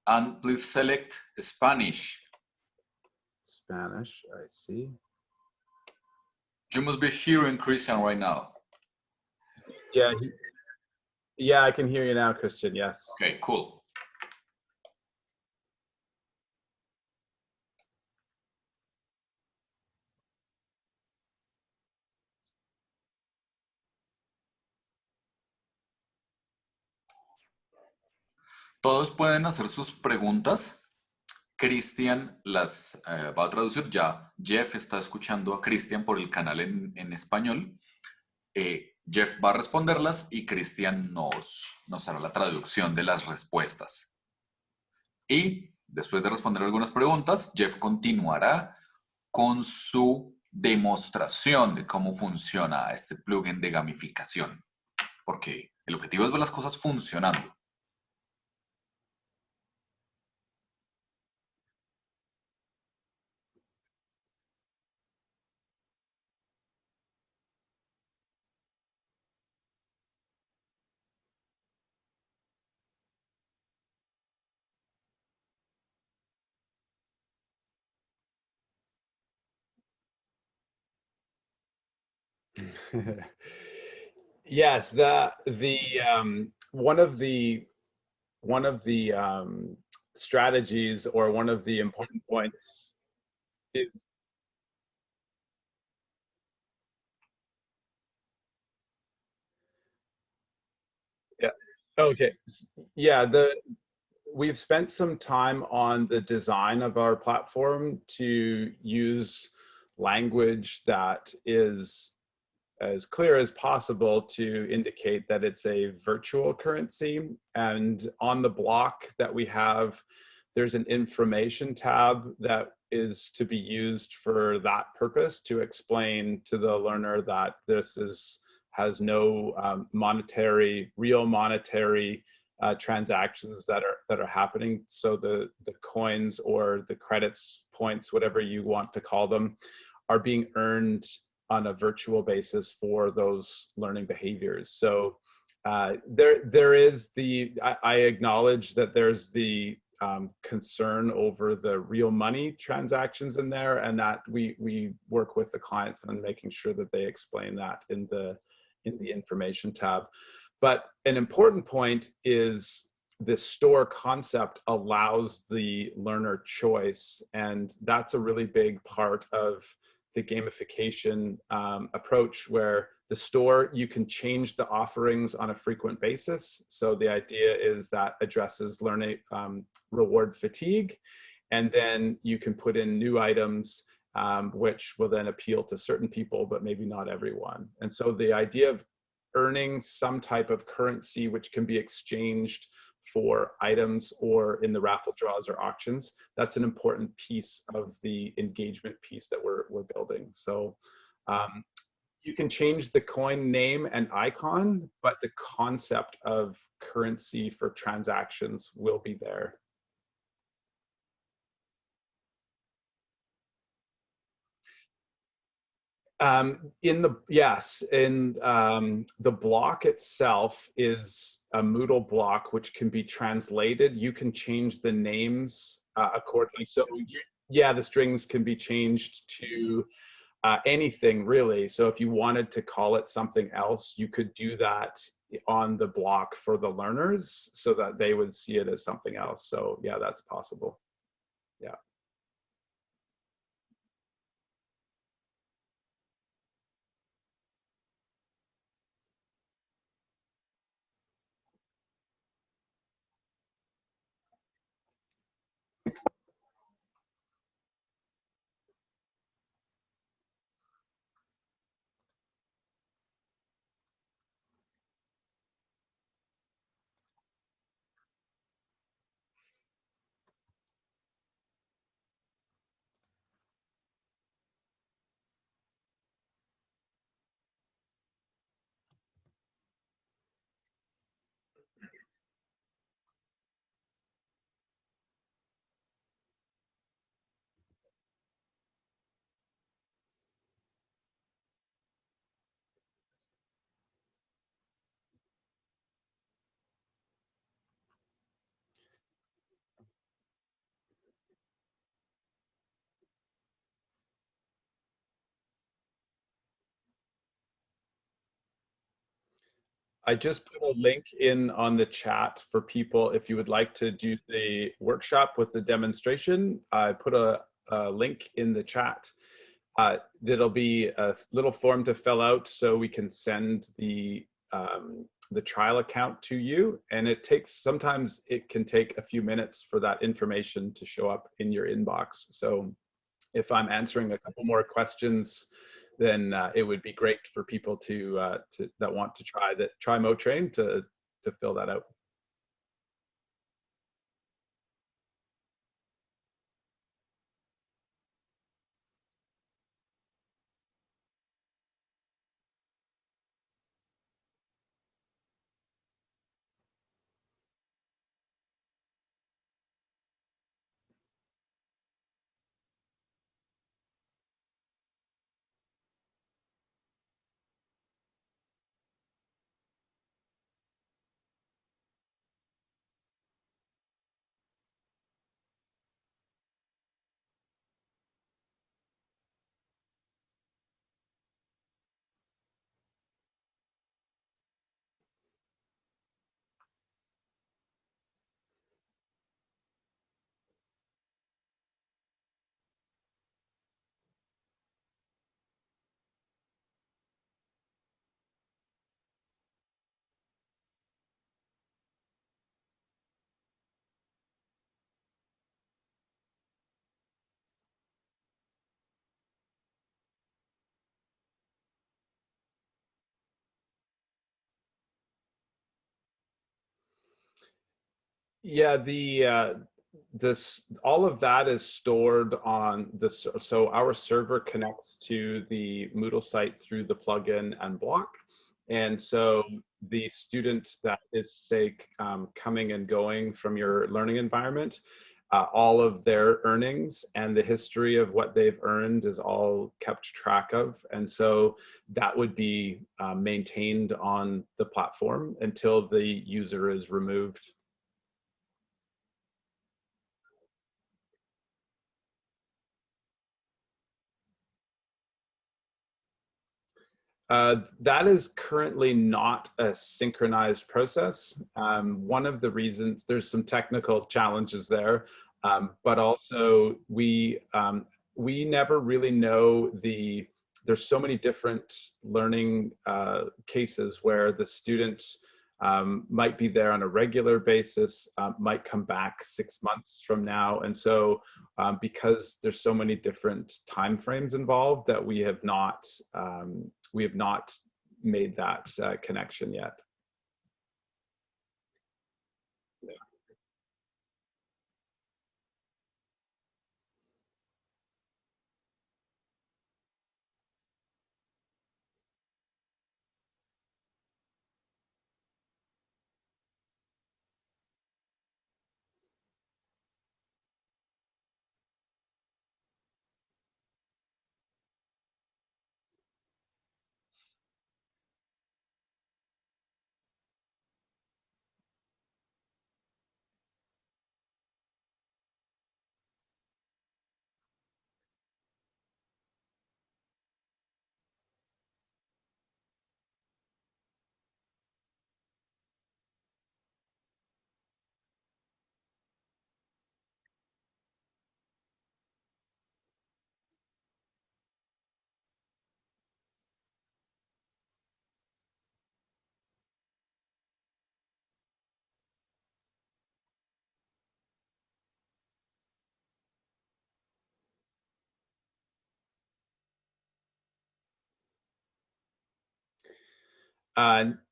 And please select Spanish. Spanish, I see. You must be hearing Christian right now. Yeah, yeah, I can hear you now, Christian, yes. Okay, cool. Todos pueden hacer sus preguntas. Cristian las va a traducir. Ya Jeff está escuchando a Cristian por el canal en español. Jeff va a responderlas y Cristian nos hará la traducción de las respuestas. Y después de responder algunas preguntas, Jeff continuará con su demostración de cómo funciona este plugin de gamificación. Porque el objetivo es ver las cosas funcionando. Yes, one of the strategies, or one of the important points is, yeah, okay, yeah, we've spent some time on the design of our platform to use language that is as clear as possible to indicate that it's a virtual currency. And on the block that we have, there's an information tab that is to be used for that purpose, to explain to the learner that this has no real monetary transactions that are happening. So the coins or the credits, points, whatever you want to call them, are being earned on a virtual basis for those learning behaviors. So there is I acknowledge that there's the concern over the real money transactions in there, and that we work with the clients on making sure that they explain that in the information tab. But an important point is the store concept allows the learner choice, and that's a really big part of the gamification approach, where the store, you can change the offerings on a frequent basis. So the idea is that addresses learning reward fatigue, and then you can put in new items which will then appeal to certain people, but maybe not everyone. And so the idea of earning some type of currency which can be exchanged for items or in the raffle draws or auctions, that's an important piece of the engagement piece that we're building. So you can change the coin name and icon, but the concept of currency for transactions will be there. Yes, in the block itself is a Moodle block which can be translated. You can change the names accordingly. So yeah, the strings can be changed to anything really. So if you wanted to call it something else, you could do that on the block for the learners so that they would see it as something else. So yeah, that's possible. Yeah. I just put a link in on the chat for people if you would like to do the workshop with the demonstration. I put a link in the chat. There'll be a little form to fill out so we can send the trial account to you. And sometimes it can take a few minutes for that information to show up in your inbox. So if I'm answering a couple more questions, then it would be great for people that want to try MoTrain to fill that out. Yeah, all of that is stored on this. So our server connects to the Moodle site through the plugin and block. And so the student that is, say, coming and going from your learning environment, all of their earnings and the history of what they've earned is all kept track of. And so that would be maintained on the platform until the user is removed. That is currently not a synchronized process. One of the reasons, there's some technical challenges there, but also we never really know there's so many different learning cases where the student might be there on a regular basis, might come back 6 months from now. And so because there's so many different timeframes involved, that we have not made that connection yet.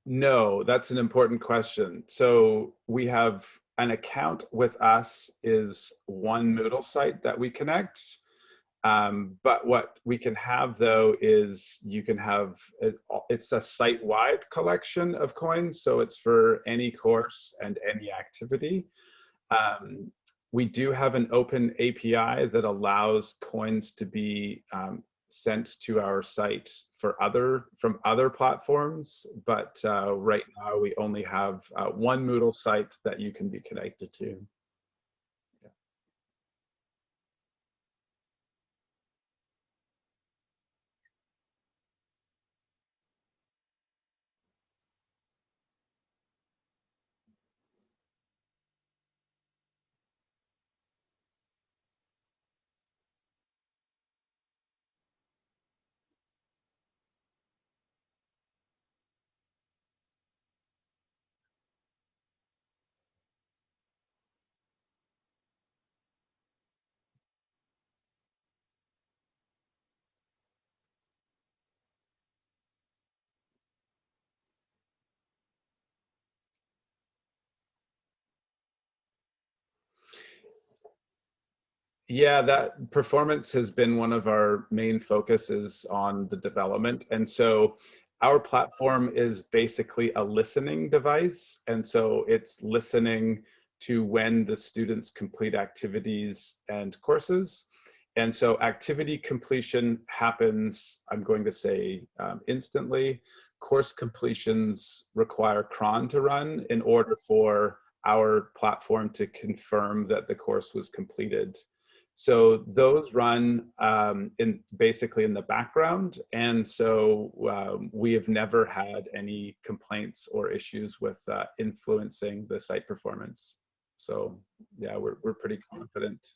No, that's an important question. So we have an account with us is one Moodle site that we connect. But what we can have though is you can have, it's a site-wide collection of coins. So it's for any course and any activity. We do have an open API that allows coins to be sent to our site from other platforms, but right now we only have one Moodle site that you can be connected to. Yeah, that performance has been one of our main focuses on the development. And so our platform is basically a listening device. And so it's listening to when the students complete activities and courses. And so activity completion happens, I'm going to say instantly. Course completions require cron to run in order for our platform to confirm that the course was completed. So those run basically in the background. And so we have never had any complaints or issues with influencing the site performance. So yeah, we're pretty confident.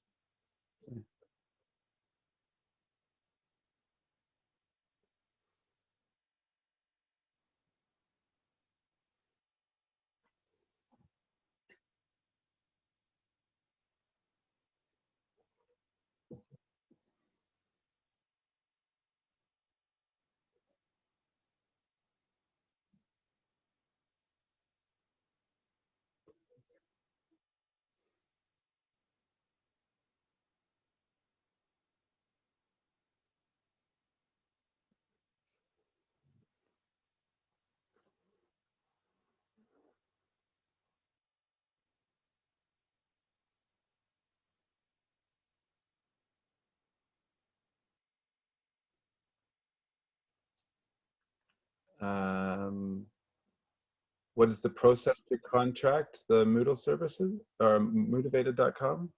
What is the process to contract the Moodle services or motivated.com?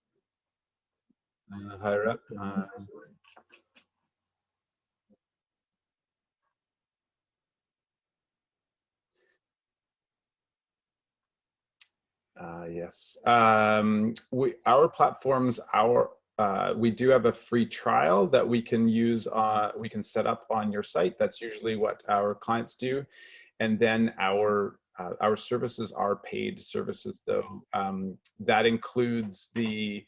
Higher up. Yes. Our platforms, we do have a free trial that we can use, we can set up on your site. That's usually what our clients do. And then our our services are paid services, though. That includes the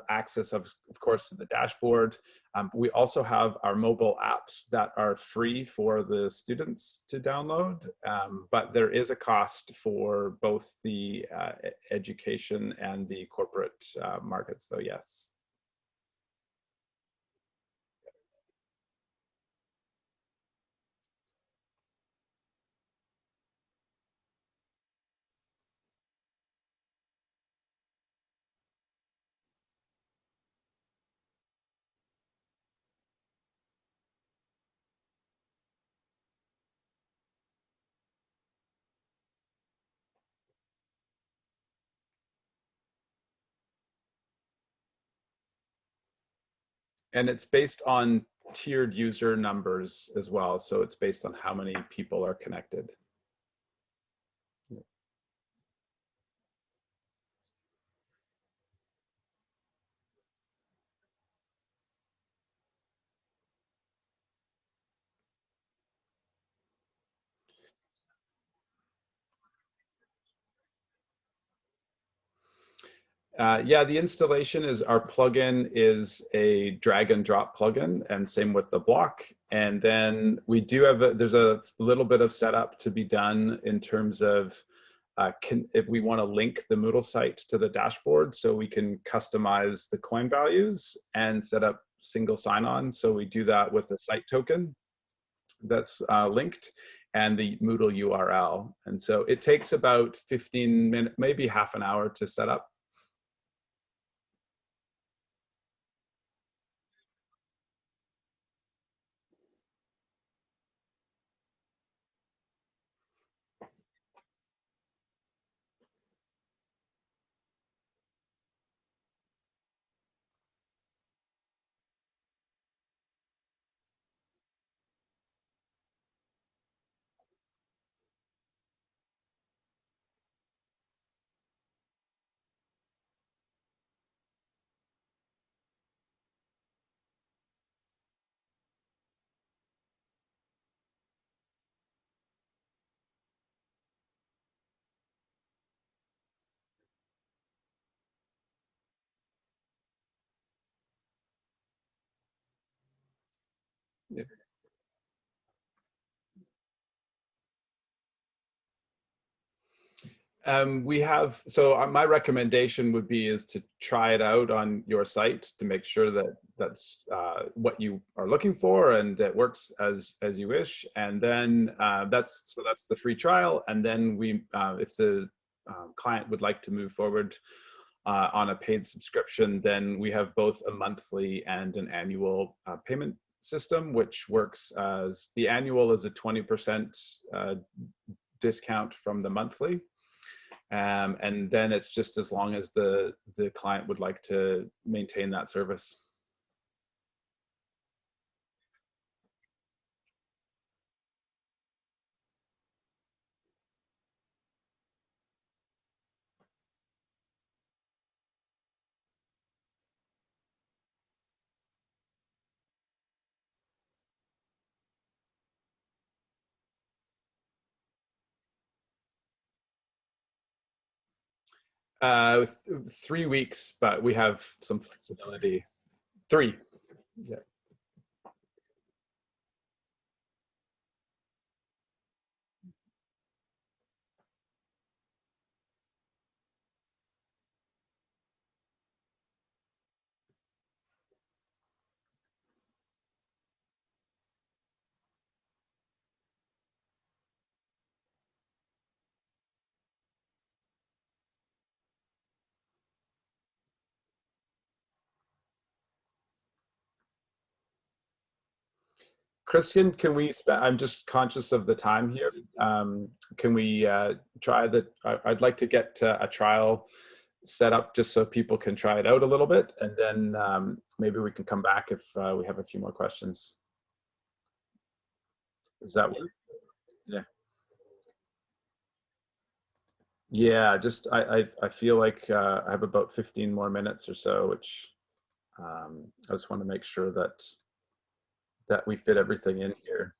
access, of course, to the dashboard. We also have our mobile apps that are free for the students to download, but there is a cost for both the education and the corporate markets, though, yes. And it's based on tiered user numbers as well. So it's based on how many people are connected. Yeah, the installation is, our plugin is a drag and drop plugin, and same with the block. And then we do have, there's a little bit of setup to be done in terms of if we want to link the Moodle site to the dashboard, so we can customize the coin values and set up single sign-on. So we do that with a site token that's linked and the Moodle URL. And so it takes about 15 minutes, maybe half an hour to set up. Yeah. We have, so my recommendation would be is to try it out on your site to make sure that that's what you are looking for and it works as you wish. And then that's the free trial. And then we, if the client would like to move forward on a paid subscription, then we have both a monthly and an annual payment system, which works as the annual is a 20% discount from the monthly. And then it's just as long as the client would like to maintain that service. Uh, 3 weeks, but we have some flexibility. 3. Yeah. Christian, can we I'm just conscious of the time here. Can we try the, I'd like to get a trial set up just so people can try it out a little bit, and then maybe we can come back if we have a few more questions. Does that work? Yeah. Yeah, just I feel like I have about 15 more minutes or so, which I just want to make sure that we fit everything in here.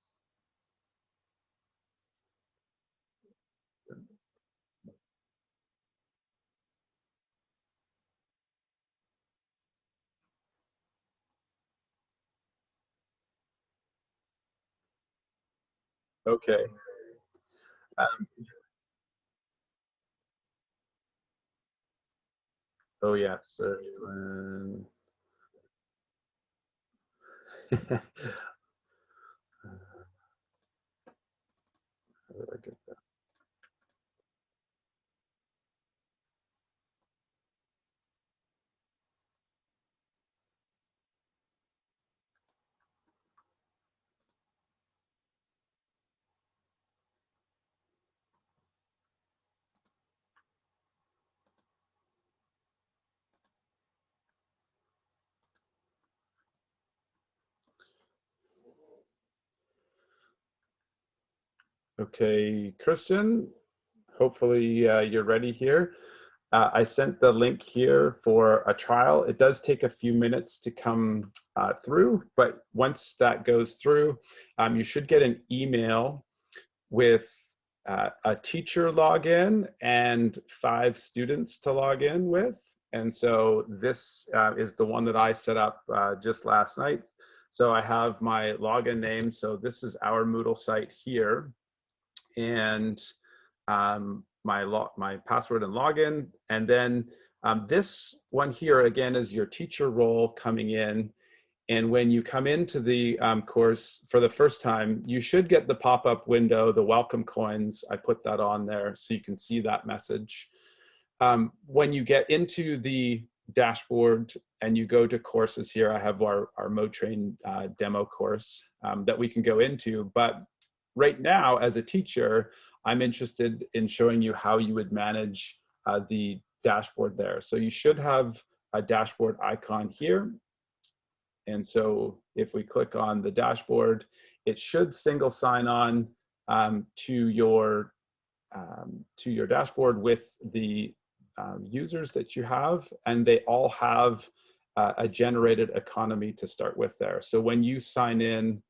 Okay. Um, oh yes, sir. How did I get that? Okay, Christian, hopefully you're ready here. I sent the link here for a trial. It does take a few minutes to come through, but once that goes through, you should get an email with a teacher login and 5 students to log in with. And so this is the one that I set up just last night. So I have my login name. So this is our Moodle site here. And my password and login. And then this one here, again, is your teacher role coming in. And when you come into the course for the first time, you should get the pop-up window, the welcome coins. I put that on there so you can see that message. When you get into the dashboard and you go to courses here, I have our MoTrain demo course that we can go into. But right now, as a teacher, I'm interested in showing you how you would manage the dashboard there. So you should have a dashboard icon here. And so if we click on the dashboard, it should single sign on to your dashboard with the users that you have, and they all have a generated economy to start with there. So when you sign in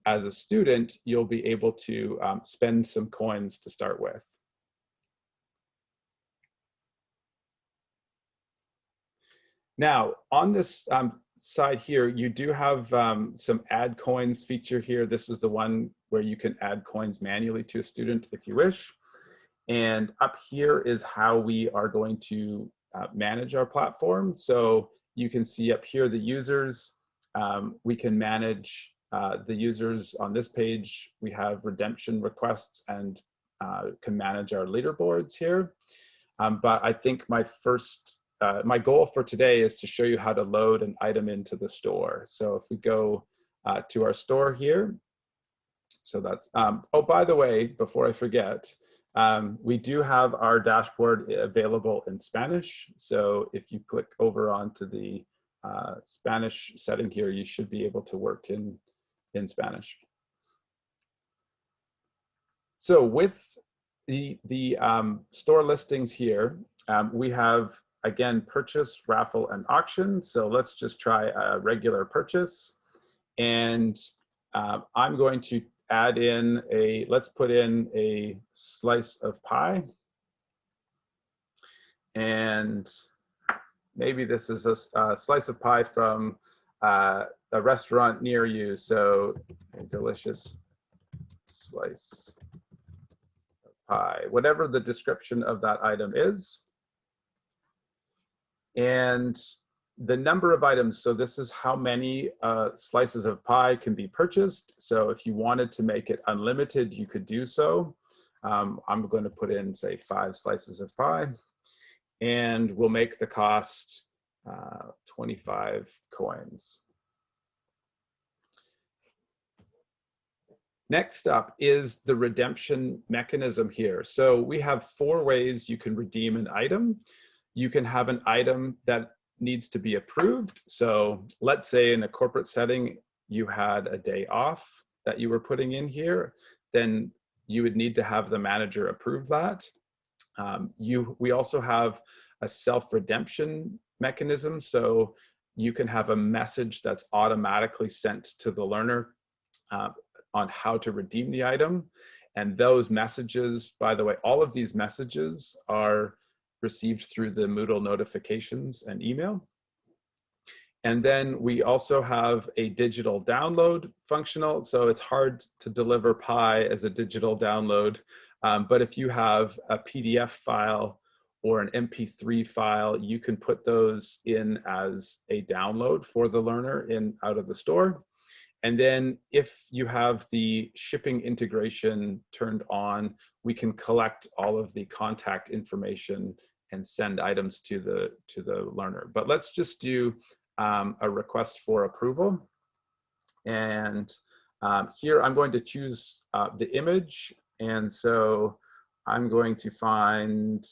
as a student, you'll be able to spend some coins to start with. Now, on this side here, you do have some add coins feature here. This is the one where you can add coins manually to a student if you wish. And up here is how we are going to manage our platform. So you can see up here the users. We can manage the users on this page. We have redemption requests and can manage our leaderboards here. But I think my goal for today is to show you how to load an item into the store. So if we go to our store here, so that's, oh, by the way, before I forget, we do have our dashboard available in Spanish. So if you click over onto the Spanish setting here, you should be able to work in Spanish. So with the store listings here, we have, again, purchase, raffle, and auction. So let's just try a regular purchase. And I'm going to add in let's put in a slice of pie. And maybe this is a slice of pie from a restaurant near you. So a delicious slice of pie, whatever the description of that item is. And the number of items, so this is how many slices of pie can be purchased. So if you wanted to make it unlimited, you could do so. I'm going to put in, say, 5 slices of pie, and we'll make the cost 25 coins. Next up is the redemption mechanism here. So we have 4 ways you can redeem an item. You can have an item that needs to be approved. So let's say in a corporate setting, you had a day off that you were putting in here, then you would need to have the manager approve that. We also have a self-redemption mechanism. So you can have a message that's automatically sent to the learner on how to redeem the item. And those messages, by the way, all of these messages are received through the Moodle notifications and email. And then we also have a digital download functional. So it's hard to deliver Pi as a digital download. But if you have a PDF file or an MP3 file, you can put those in as a download for the learner out of the store. And then if you have the shipping integration turned on, we can collect all of the contact information and send items to the learner. But let's just do a request for approval. And here I'm going to choose the image. And so I'm going to find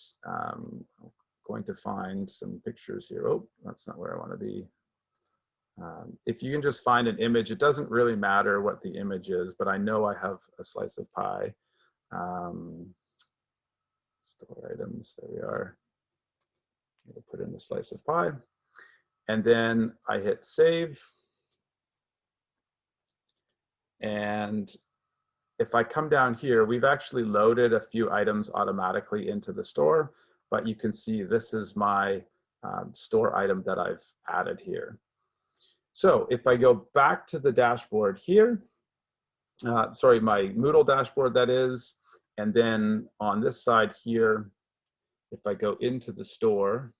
some pictures here. Oh, that's not where I want to be. If you can just find an image, it doesn't really matter what the image is, but I know I have a slice of pie. Store items, there we are. I'm going to put in the slice of pie. And then I hit save. And if I come down here, we've actually loaded a few items automatically into the store, but you can see this is my store item that I've added here. So if I go back to the dashboard here, sorry, my Moodle dashboard that is, and then on this side here, if I go into the store,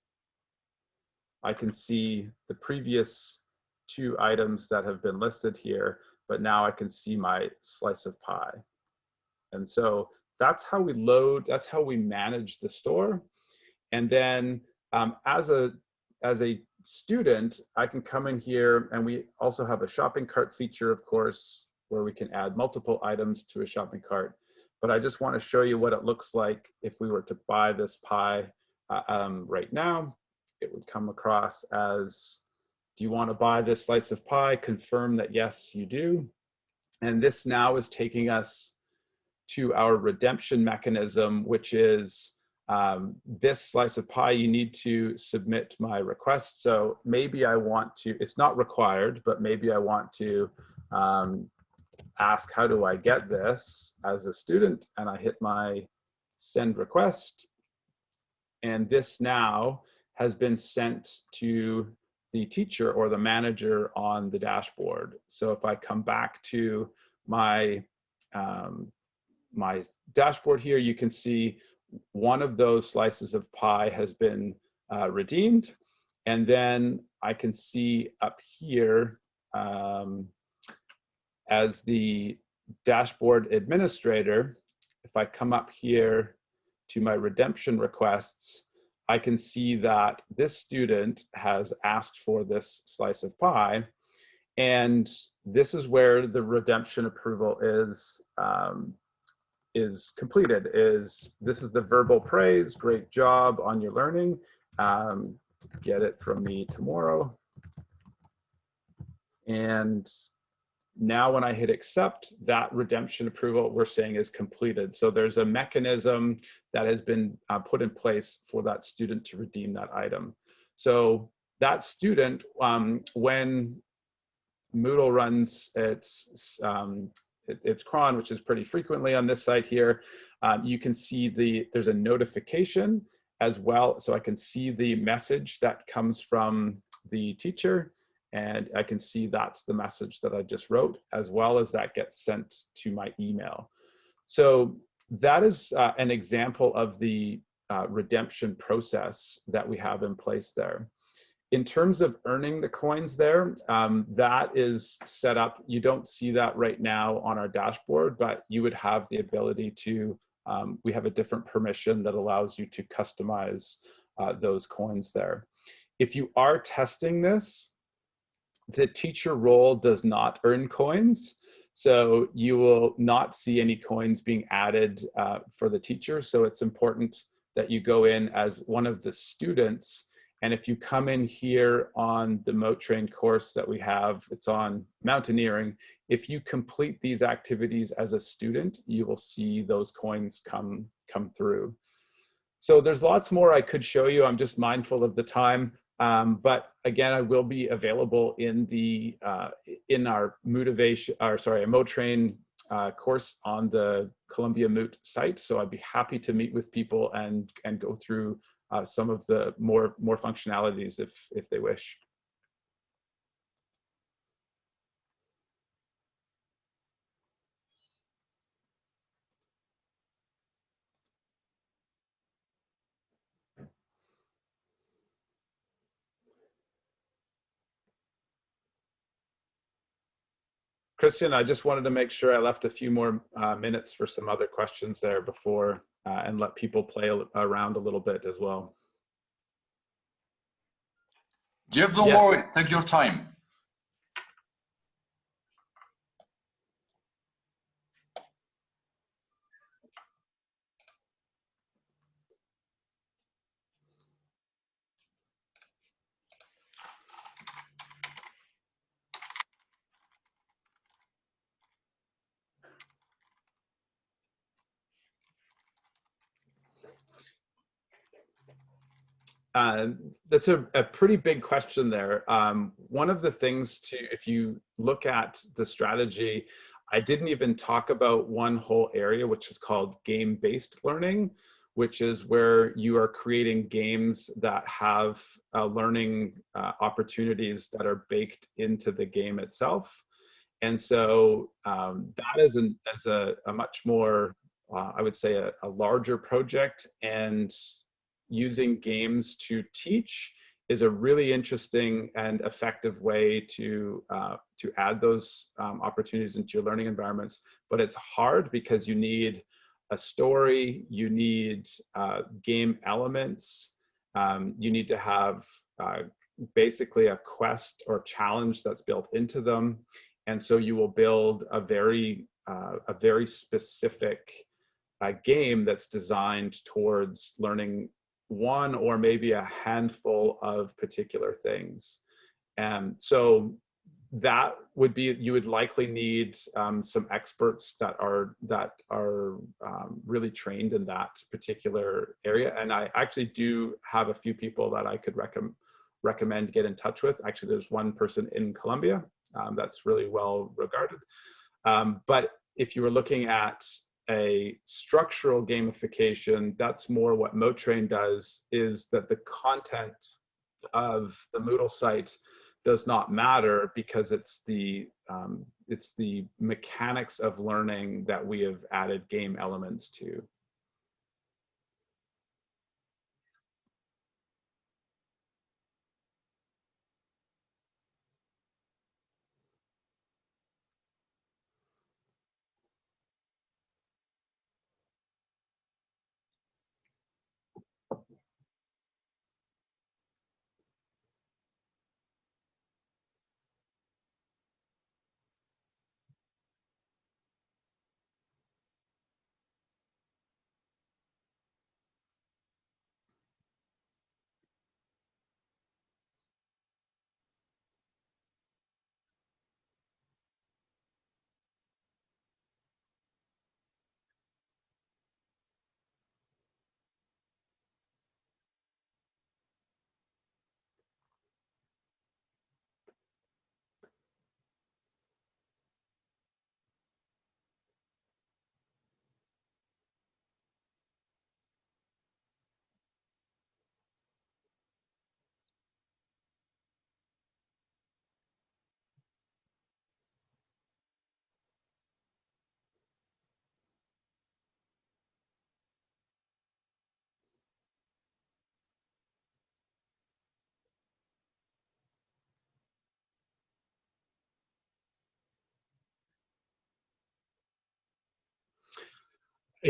I can see the previous 2 items that have been listed here, but now I can see my slice of pie. And so that's how we load, that's how we manage the store. And then as a student, I can come in here, and we also have a shopping cart feature, of course, where we can add multiple items to a shopping cart. But I just want to show you what it looks like if we were to buy this pie right now. It would come across as, do you want to buy this slice of pie? Confirm that yes, you do. And this now is taking us to our redemption mechanism, which is this slice of pie, you need to submit my request. So maybe I want to, it's not required, but maybe I want to ask, how do I get this as a student? And I hit my send request. And this now has been sent to the teacher or the manager on the dashboard. So if I come back to my my dashboard here, you can see one of those slices of pie has been redeemed. And then I can see up here, as the dashboard administrator, if I come up here to my redemption requests, I can see that this student has asked for this slice of pie. And this is where the redemption approval is completed. This is the verbal praise, great job on your learning. Get it from me tomorrow. And now when I hit accept, that redemption approval we're saying is completed. So there's a mechanism that has been put in place for that student to redeem that item. So that student, when Moodle runs its cron, which is pretty frequently on this site here, you can see there's a notification as well. So I can see the message that comes from the teacher, and I can see that's the message that I just wrote, as well as that gets sent to my email. So that is an example of the redemption process that we have in place there. In terms of earning the coins there, that is set up. You don't see that right now on our dashboard, but you would have the ability to, we have a different permission that allows you to customize those coins there. If you are testing this, the teacher role does not earn coins. So you will not see any coins being added for the teacher. So it's important that you go in as one of the students. And if you come in here on the Moat Train course that we have, it's on mountaineering. If you complete these activities as a student, you will see those coins come through. So there's lots more I could show you. I'm just mindful of the time. But again, I will be available in the in our Moat Train course on the Colombia Moot site. So I'd be happy to meet with people and go through some of the more functionalities if they wish. Christian, I just wanted to make sure I left a few more minutes for some other questions there before and let people play around a little bit as well. Jeff, don't Yes. worry, take your time. That's a pretty big question there. One of the things if you look at the strategy, I didn't even talk about one whole area, which is called game-based learning, which is where you are creating games that have learning opportunities that are baked into the game itself. And so that is a much more, I would say, a larger project, and using games to teach is a really interesting and effective way to add those opportunities into your learning environments. But it's hard because you need a story, you need game elements, you need to have basically a quest or challenge that's built into them. And so you will build a very specific game that's designed towards learning one or maybe a handful of particular things. And so that would be, you would likely need some experts that are really trained in that particular area. And I actually do have a few people that I could recommend get in touch with. Actually, there's one person in Colombia that's really well regarded. But if you were looking at a structural gamification, that's more what MoTrain does, is that the content of the Moodle site does not matter, because it's the mechanics of learning that we have added game elements to.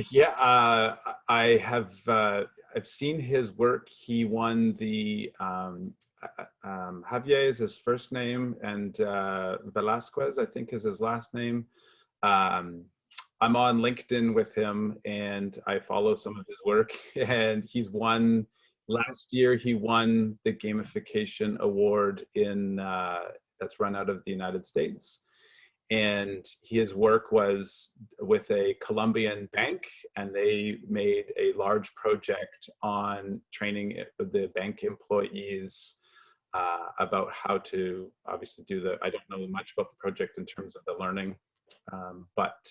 Yeah, I have. I've seen his work. He won the Javier is his first name, and Velasquez, I think, is his last name. I'm on LinkedIn with him, and I follow some of his work. And he's won last year. He won the Gamification Award in that's run out of the United States. And his work was with a Colombian bank, and they made a large project on training the bank employees about how to obviously do I don't know much about the project in terms of the learning, but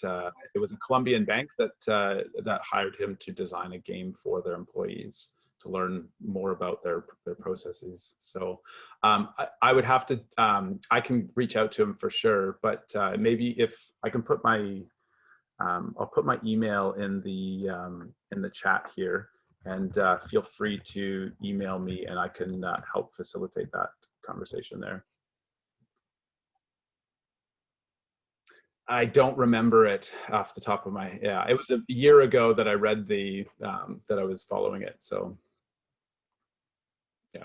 it was a Colombian bank that hired him to design a game for their employees to learn more about their processes. So I would have to, I can reach out to him for sure, but maybe if I can put my, I'll put my email in the chat here, and feel free to email me, and I can help facilitate that conversation there. I don't remember it off the top of my, yeah, it was a year ago that I read that I was following it. So yeah.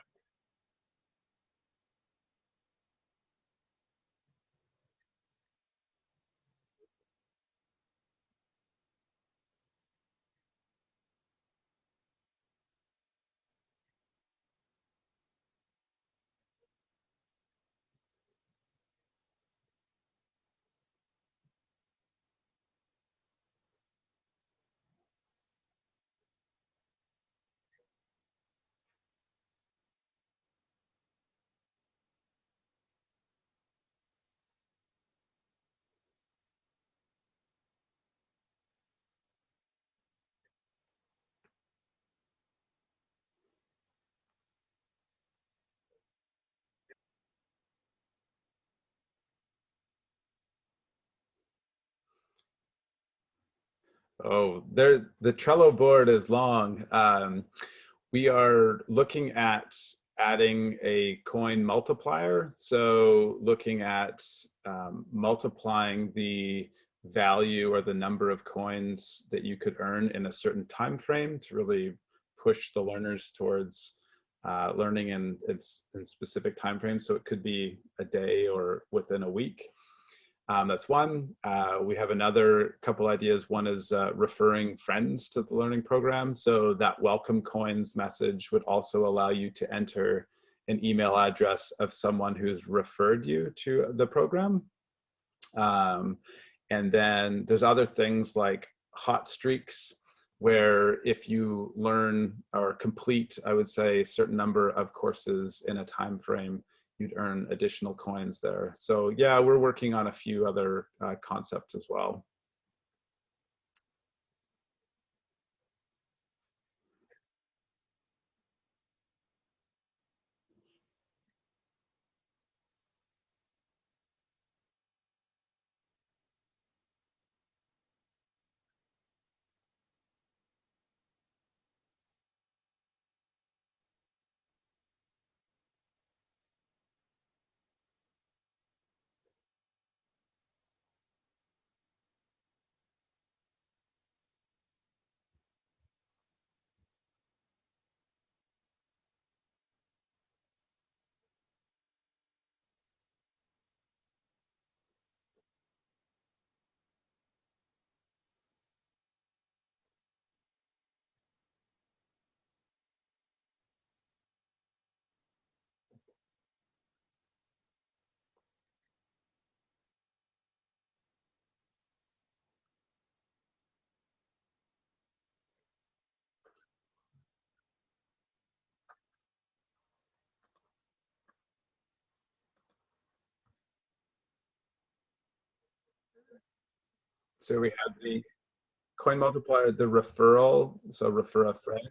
Oh, there, the Trello board is long. We are looking at adding a coin multiplier. So looking at multiplying the value or the number of coins that you could earn in a certain time frame to really push the learners towards learning in specific time frames. So it could be a day or within a week. That's one. We have another couple ideas. One is referring friends to the learning program. So that welcome coins message would also allow you to enter an email address of someone who's referred you to the program. Um, and then there's other things like hot streaks, where if you learn or complete, I would say, a certain number of courses in a time frame, you'd earn additional coins there. So yeah, we're working on a few other concepts as well. So we had the coin multiplier, the referral, so refer a friend.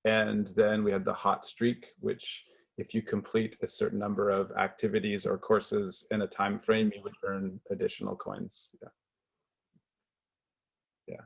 And then we had the hot streak, which if you complete a certain number of activities or courses in a time frame, you would earn additional coins. Yeah. Yeah.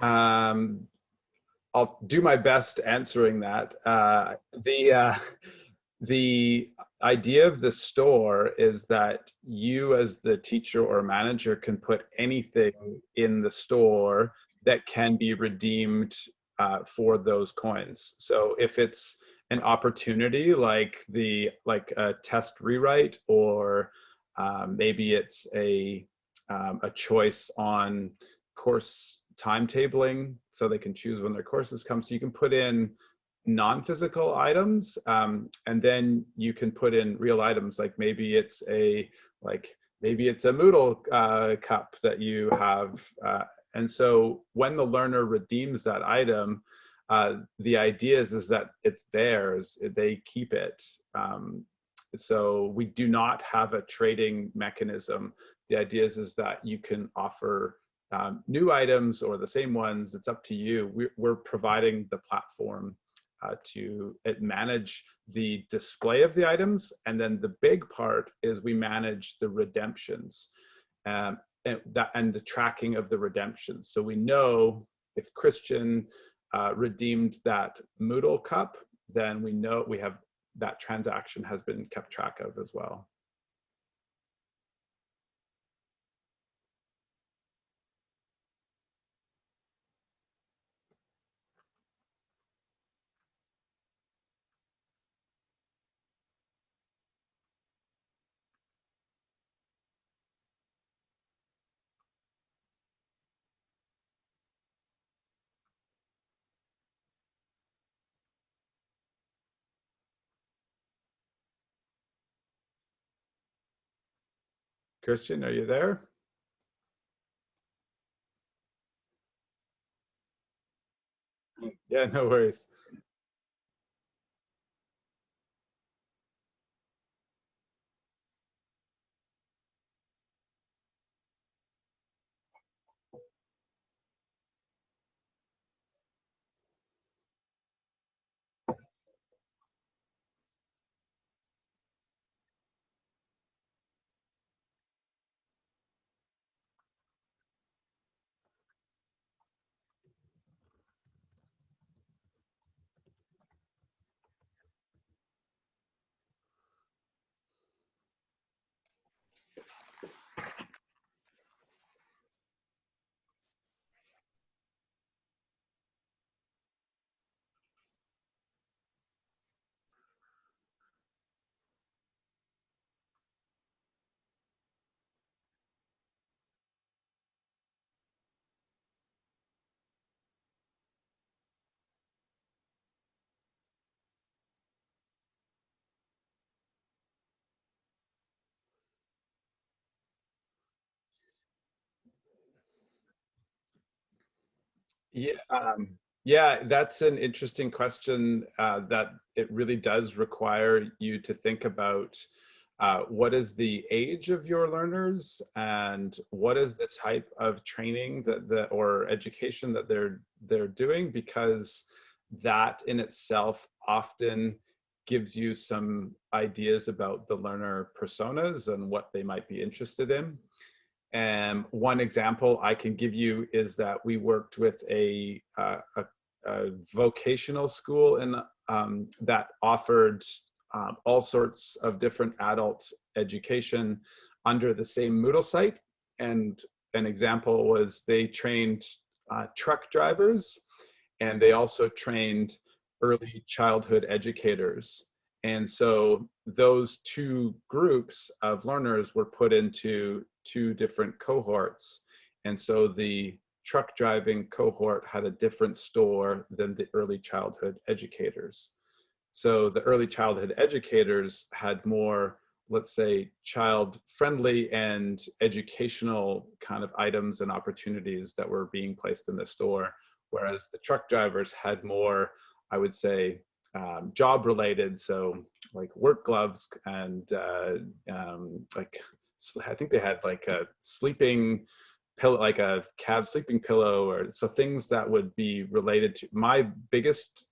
I'll do my best answering that. The idea of the store is that you as the teacher or manager can put anything in the store that can be redeemed for those coins. So if it's an opportunity like a test rewrite, or maybe it's a choice on course timetabling, so they can choose when their courses come. So you can put in non-physical items, and then you can put in real items, like maybe it's a Moodle cup that you have, and so when the learner redeems that item, the idea is that it's theirs, they keep it. So we do not have a trading mechanism. The idea is that you can offer new items or the same ones. It's up to you. We're providing the platform to manage the display of the items, and then the big part is we manage the redemptions and the tracking of the redemptions. So we know if Christian redeemed that Moodle cup, then we know we have that transaction has been kept track of as well. Christian, are you there? Yeah, no worries. Yeah, yeah, that's an interesting question, that it really does require you to think about what is the age of your learners, and what is the type of training or education that they're doing, because that in itself often gives you some ideas about the learner personas and what they might be interested in. And one example I can give you is that we worked with a vocational school that offered all sorts of different adult education under the same Moodle site. And an example was they trained truck drivers, and they also trained early childhood educators. And so those two groups of learners were put into two different cohorts. And so the truck driving cohort had a different store than the early childhood educators. So the early childhood educators had more, let's say, child-friendly and educational kind of items and opportunities that were being placed in the store, whereas the truck drivers had more, I would say, job-related, so like work gloves and like I think they had like a sleeping pillow, like a cab sleeping pillow, or so things that would be related to. My biggest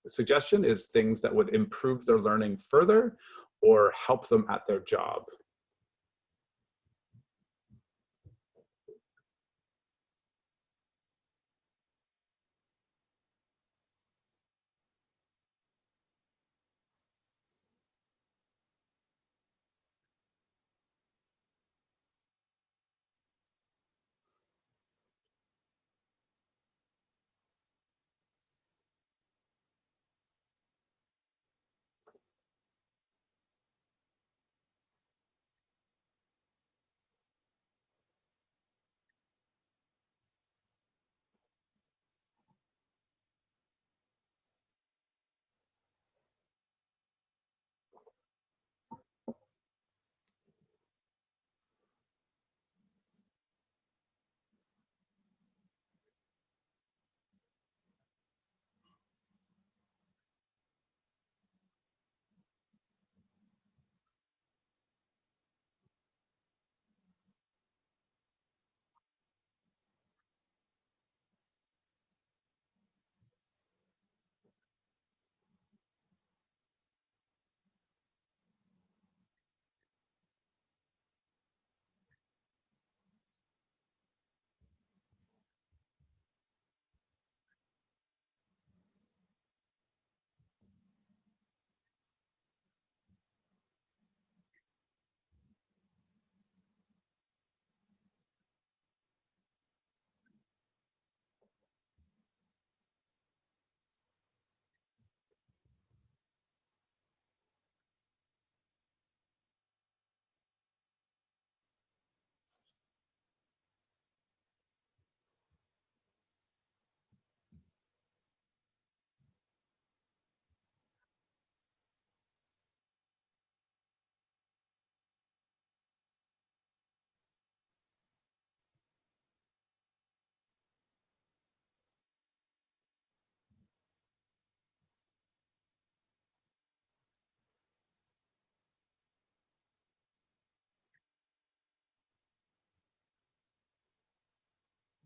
suggestion is things that would improve their learning further or help them at their job.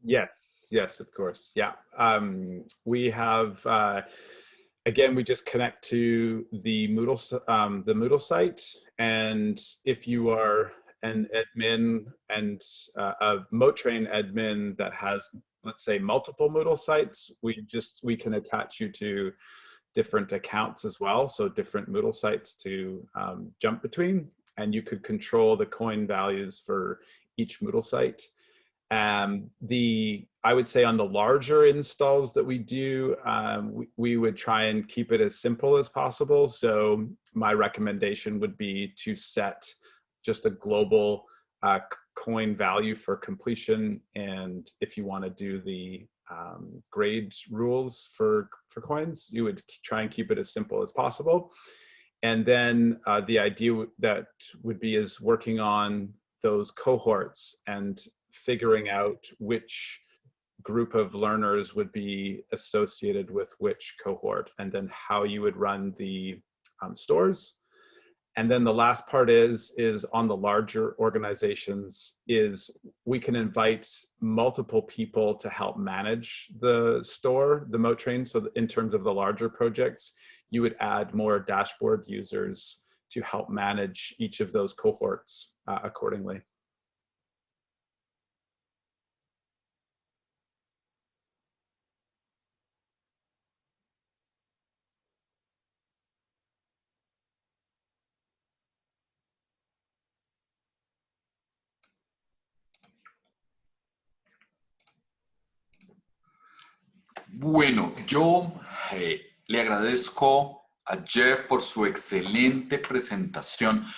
Yes, yes, of course. Yeah. We have, again, we just connect to the Moodle site. And if you are an admin and a MoTrain admin that has, let's say, multiple Moodle sites, we can attach you to different accounts as well. So different Moodle sites to jump between, and you could control the coin values for each Moodle site. I would say on the larger installs that we do, we would try and keep it as simple as possible. So my recommendation would be to set just a global coin value for completion. And if you want to do the grade rules for coins, you would try and keep it as simple as possible. And then the idea that would be is working on those cohorts and figuring out which group of learners would be associated with which cohort, and then how you would run the stores. And then the last part is on the larger organizations is we can invite multiple people to help manage the store, the MoTrain. So in terms of the larger projects, you would add more dashboard users to help manage each of those cohorts accordingly. Bueno, yo le agradezco a Jeff por su excelente presentación.